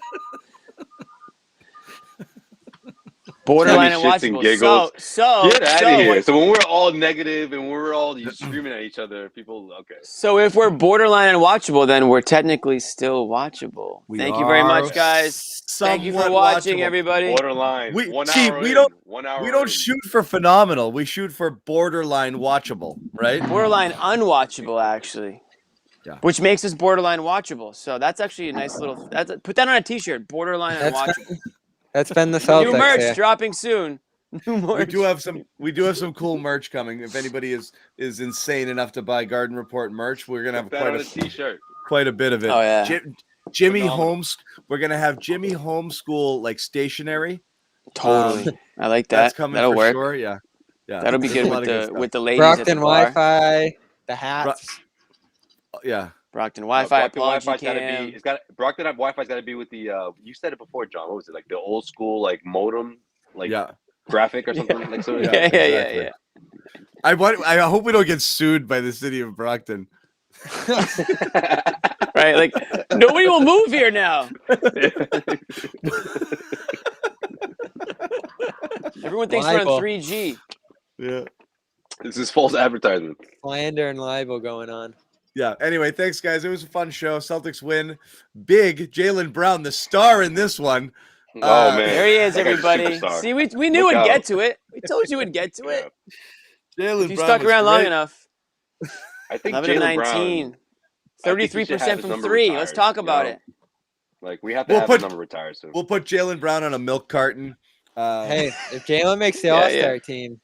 Borderline Shits and unwatchable. giggles. So Get out of here. So when we're all negative and we're all screaming at each other, people, okay. So if we're borderline unwatchable, then we're technically still watchable. Thank you very much, guys. Thank you for somewhat watching, watchable. everybody. Borderline. We 1 see, hour we in, don't- 1 hour We don't in. shoot for phenomenal. We shoot for borderline watchable, right? Borderline unwatchable, actually. Yeah. Which makes us borderline watchable. So that's actually a nice little. Put that on a T-shirt. Borderline That's unwatchable. That's been the Celtics. New merch here. dropping soon. New We merch. do have some cool merch coming. If anybody is insane enough to buy Garden Report merch, we're gonna have Put that on a t-shirt. quite a bit of it. Oh, yeah. Jimmy Phenomenal. Holmes. We're gonna have Jimmy Homeschool like stationery. Totally. I like that. That's coming That'll for work. sure. Yeah. That'll be There's good a lot with of the stuff. with the ladies at the Brockton bar. Wi-Fi, the hats. Yeah. Brockton Wi-Fi. Apology Wi-Fi's gotta cam. be. Brockton Wi-Fi's gotta be with the. You said it before, John. What was it, like the old school like modem, like Yeah. graphic or something like so? Yeah, Yeah. exactly. I hope we don't get sued by the city of Brockton. Right. Like nobody will move here now. Everyone thinks we're on Libel. 3G. Yeah. This is false advertisement. Slander and libel going on. Yeah. Anyway, thanks guys. It was a fun show. Celtics win. Big Jaylen Brown, the star in this one. Oh man, There he is, That guy's a everybody. superstar. See, we knew Look we'd out. get to it. We told you we'd get to it. Jaylen If you Brown stuck was around long great. enough. I think 11 to Jaylen 19. Brown. I think he should have 33% his from number 3. Let's retired, talk you about know? it. Like we have to We'll have put- his number retired soon. We'll put Jaylen Brown on a milk carton. Hey, if Jalen makes the Yeah, All-Star team,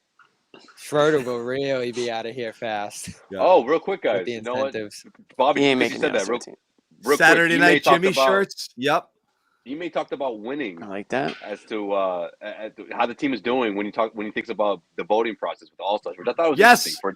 Schroeder will really be out of here fast Yeah. Oh, real quick, with guys. the You know what, incentives. Bobby? He ain't Because you making the said that All-Star real quick. Saturday night talked Jimmy about- shirts. Yep. Ime talked about winning I like that. as to how the team is doing when he thinks about the voting process with the All Stars, which I thought was Yes. interesting.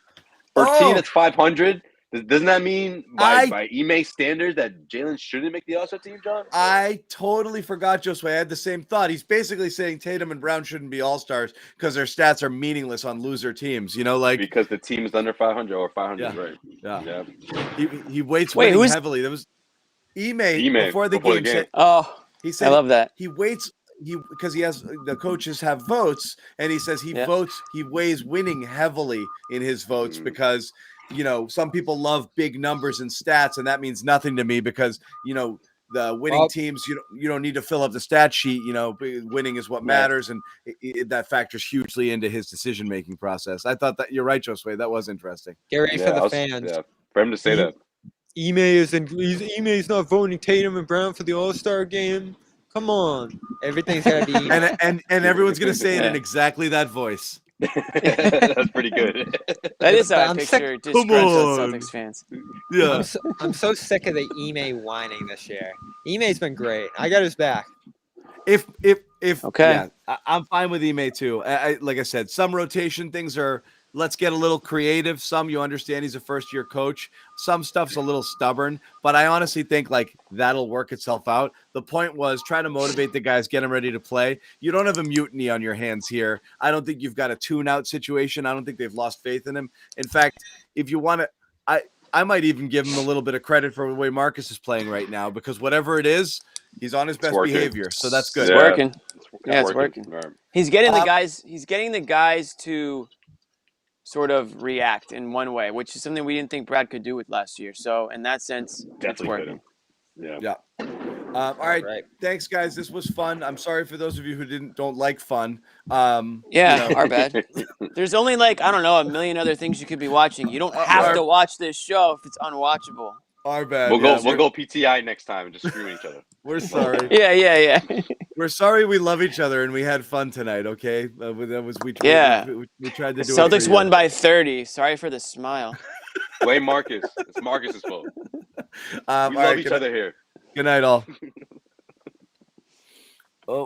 For a Oh. team that's 500, doesn't that mean by I- Ime standards that Jalen shouldn't make the All Star team, John? I totally forgot, Josue. I had the same thought. He's basically saying Tatum and Brown shouldn't be all-stars because their stats are meaningless on loser teams. You know, like Because the team is under 500 or 500, Yeah. right? yeah. Yeah. He weights Wait, winning who's- heavily. There was Ime Ime, before the before the game. game. Said, Oh, he I said love that. he weights because he has the coaches have votes, and he says he Yeah. votes. He weighs winning heavily in his votes Mm. because some people love big numbers and stats, and that means nothing to me because the winning Well- teams you don't need to fill up the stat sheet. Winning is what Right. matters, and that factors hugely into his decision making process. I thought that you're right, Josue. That was interesting. Get ready for the I was- fans. yeah. For him to say that. Ime's not voting Tatum and Brown for the All-Star game. Come on, everything's gotta be Ime. and everyone's gonna say it in exactly that voice. That's pretty good. That is how I I'm picture sick- disgruntled Come on. Celtics fans. Yeah. I'm so sick of the Ime whining this year. Ime's been great. I got his back. If Okay. yeah, I'm fine with Ime too. Like I said, some rotation things are let's get a little creative. Some you understand he's a first year coach. Some stuff's a little stubborn, but I honestly think like that'll work itself out. The point was try to motivate the guys, get them ready to play. You don't have a mutiny on your hands here. I don't think you've got a tune out situation. I don't think they've lost faith in him. In fact, if you want to, I might even give him a little bit of credit for the way Marcus is playing right now, because whatever it is, he's on his best working. behavior. So that's good. It's Yeah. working. Yeah, It's working. All right. He's getting the guys. He's getting the guys to sort of react in one way, which is something we didn't think Brad could do with last year. So in that sense, it's Definitely working. Yeah. Yeah. All right. Right. Thanks, guys. This was fun. I'm sorry for those of you who don't like fun. Yeah, you know, our bad. There's only like, I don't know, a million other things you could be watching. You don't have to watch this show if it's unwatchable. our bad. We'll yeah, go PTI next time and just screw each other. We're sorry. Yeah. We're sorry we love each other and we had fun tonight. Okay, that was we tried to do. Celtics it for you. won by 30. Sorry for the smile. Blame Marcus. It's Marcus's fault. We all love right, each other here. Good night, all.